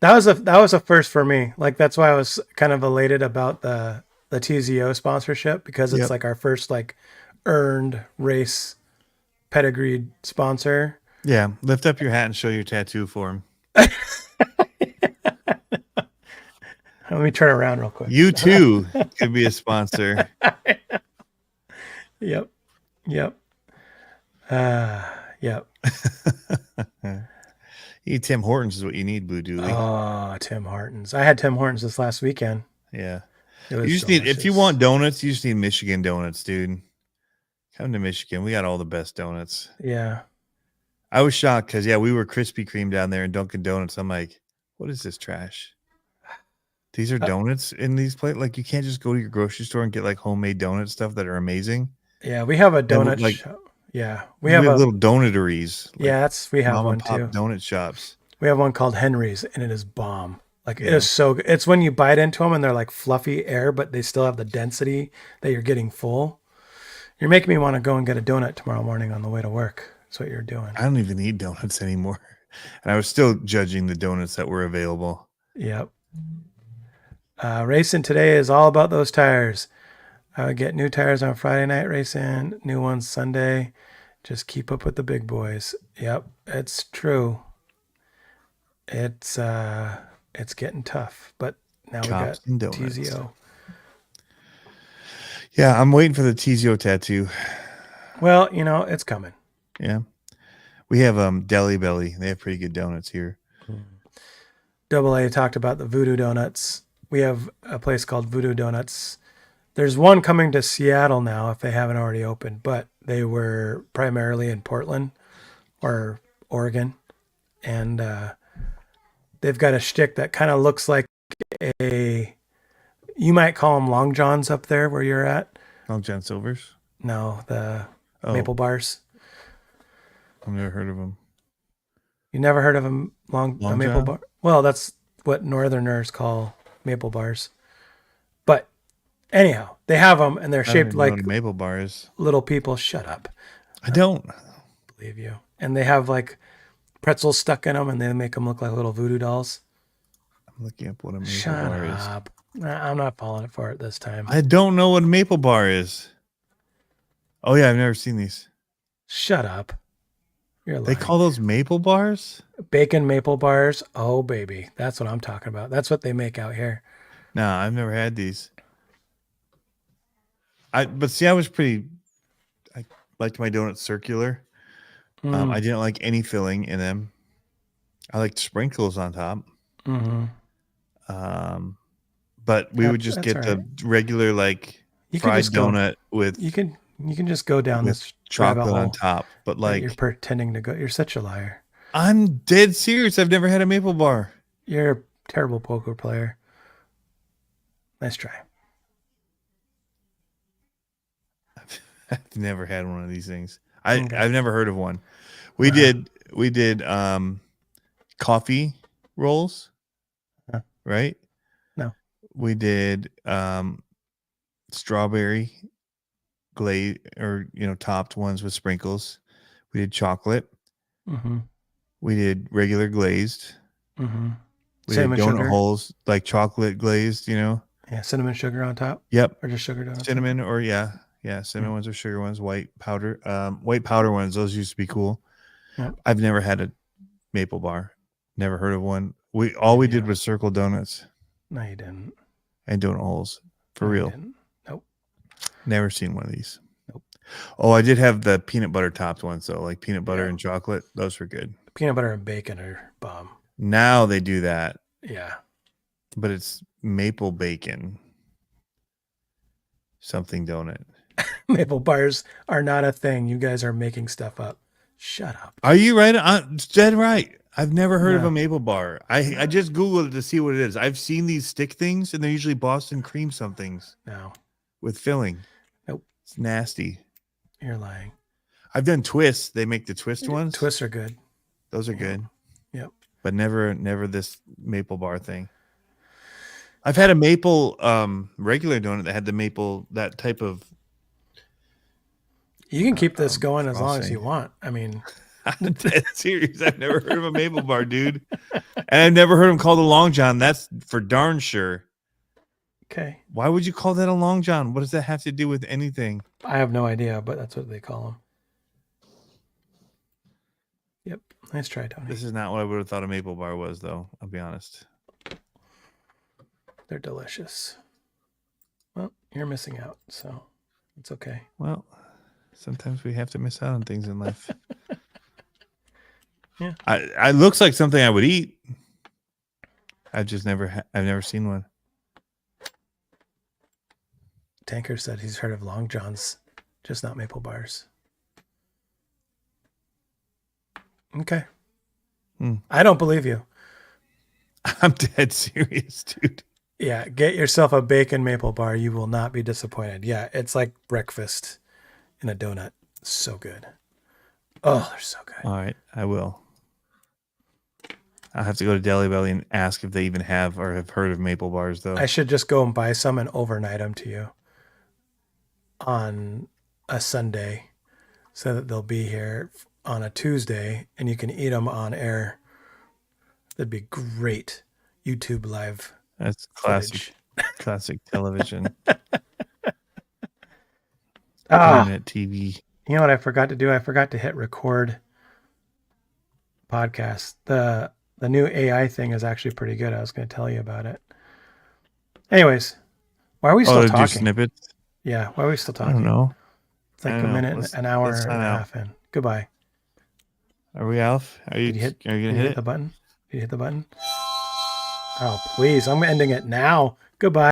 That was a first for me. Like that's why I was kind of elated about the TZO sponsorship because it's like our first like earned race pedigreed sponsor. Yeah, lift up your hat and show your tattoo for him. Let me turn around real quick. You too could be a sponsor. Yep. Yep. Tim Hortons is what you need, Blue Dooley. Oh, Tim Hortons. I had Tim Hortons this last weekend. Yeah. You just need, if you want donuts, you just need Michigan donuts, dude. Come to Michigan. We got all the best donuts. Yeah. I was shocked because, we were Krispy Kreme down there in Dunkin' Donuts. I'm like, what is this trash? These are donuts in these places. Like, you can't just go to your grocery store and get like homemade donut stuff that are amazing. Yeah, we have a donut shop. Yeah, we have little donateries. We have one mom and too. pop donut shops. We have one called Henry's, and it is bomb. Like it is so good. It's when you bite into them and they're like fluffy air, but they still have the density that you're getting full. You're making me want to go and get a donut tomorrow morning on the way to work. That's what you're doing. I don't even eat donuts anymore, and I was still judging the donuts that were available. Yep. Racing today is all about those tires. I would get new tires on Friday night racing, new ones Sunday. Just keep up with the big boys. Yep, it's true. It's getting tough, but now Chops we got and donuts. TZO. Yeah, I'm waiting for the TZO tattoo. Well, it's coming. Yeah, we have Deli Belly. They have pretty good donuts here. Double A talked about the Voodoo Donuts. We have a place called Voodoo Donuts. There's one coming to Seattle now if they haven't already opened, but they were primarily in Portland or Oregon. And they've got a shtick that kind of looks like you might call them Long Johns up there where you're at. Long John Silver's? No, the Maple Bars. I've never heard of them. You never heard of them? Long Maple John? Bar? Well, that's what Northerners call Maple Bars. But anyhow, they have them and they're shaped like Maple Bars. Little people. Shut up. I don't believe you. And they have like pretzels stuck in them and they make them look like little voodoo dolls. I'm looking up what a maple Shut bar up. I'm not falling for it this time. I don't know what a maple bar is. Oh yeah, I've never seen these. Shut up. You're lying. They call those maple bars? Bacon maple bars. Oh, baby. That's what I'm talking about. That's what they make out here. No, I've never had these. But see, I liked my donuts circular. Mm. I didn't like any filling in them. I liked sprinkles on top. Mm-hmm. But we would just That's get all the right. regular like You can fried just go. donut with You can just go down with this rabbit chocolate on hole top. But that you're like, pretending to go. You're such a liar. I'm dead serious. I've never had a maple bar. You're a terrible poker player. Nice try. I've never had one of these things. Okay. I've never heard of one. We did coffee rolls, right? No. We did strawberry glaze or topped ones with sprinkles. We did chocolate. Mm-hmm. We did regular glazed. Mm-hmm. We Cinnamon did donut sugar. holes like chocolate glazed, Yeah, cinnamon sugar on top. Yep. Or just sugar donuts. Cinnamon or cinnamon ones or sugar ones, white powder ones. Those used to be cool. Yep. I've never had a maple bar. Never heard of one. We did was circle donuts. No, you didn't. And donut holes. For No, real. You didn't. Nope. Never seen one of these. Nope. Oh, I did have the peanut butter topped ones though, like peanut butter and chocolate. Those were good. Peanut butter and bacon are bomb. Now they do that. Yeah. But it's maple bacon. Something donut. Maple bars are not a thing. You guys are making stuff up. Shut up. Are you right? I'm dead right. I've never heard of a maple bar. I just Googled it to see what it is. I've seen these stick things, and they're usually Boston cream somethings. No. With filling. Nope. It's nasty. You're lying. I've done twists. They make the twist ones. Twists are good. Those are good. Yep. But never this maple bar thing. I've had a maple regular donut that had the maple, that type of. You can keep this going as long as you want. I mean, I'm dead serious. I've never heard of a maple bar, dude. And I've never heard them called a long john. That's for darn sure. Okay. Why would you call that a long john? What does that have to do with anything? I have no idea, but that's what they call them. Yep. Nice try, Tony. This is not what I would have thought a maple bar was, though. I'll be honest. They're delicious. Well, you're missing out, so it's okay. Well, sometimes we have to miss out on things in life. Yeah. I looks like something I would eat. I've never seen one. Tanker said he's heard of long johns, just not maple bars. Okay. I don't believe you. I'm dead serious, dude. Yeah, get yourself a bacon maple bar. You will not be disappointed. Yeah, it's like breakfast in a donut. So good. Oh, they're so good. All right, I will. I'll have to go to Deli Belly and ask if they even have or have heard of maple bars, though. I should just go and buy some and overnight them to you on a Sunday so that they'll be here on a Tuesday and you can eat them on air. That'd be great. YouTube live. That's classic, classic television. Internet TV. You know what I forgot to do? I forgot to hit record podcast. The new AI thing is actually pretty good. I was going to tell you about it. Anyways, why are we still talking? Do snippets? Yeah, why are we still talking? I don't know. It's like a minute, an hour and a half in. Goodbye. Are we off? Are you going to hit the button? Did you hit the button? Oh, please. I'm ending it now. Goodbye.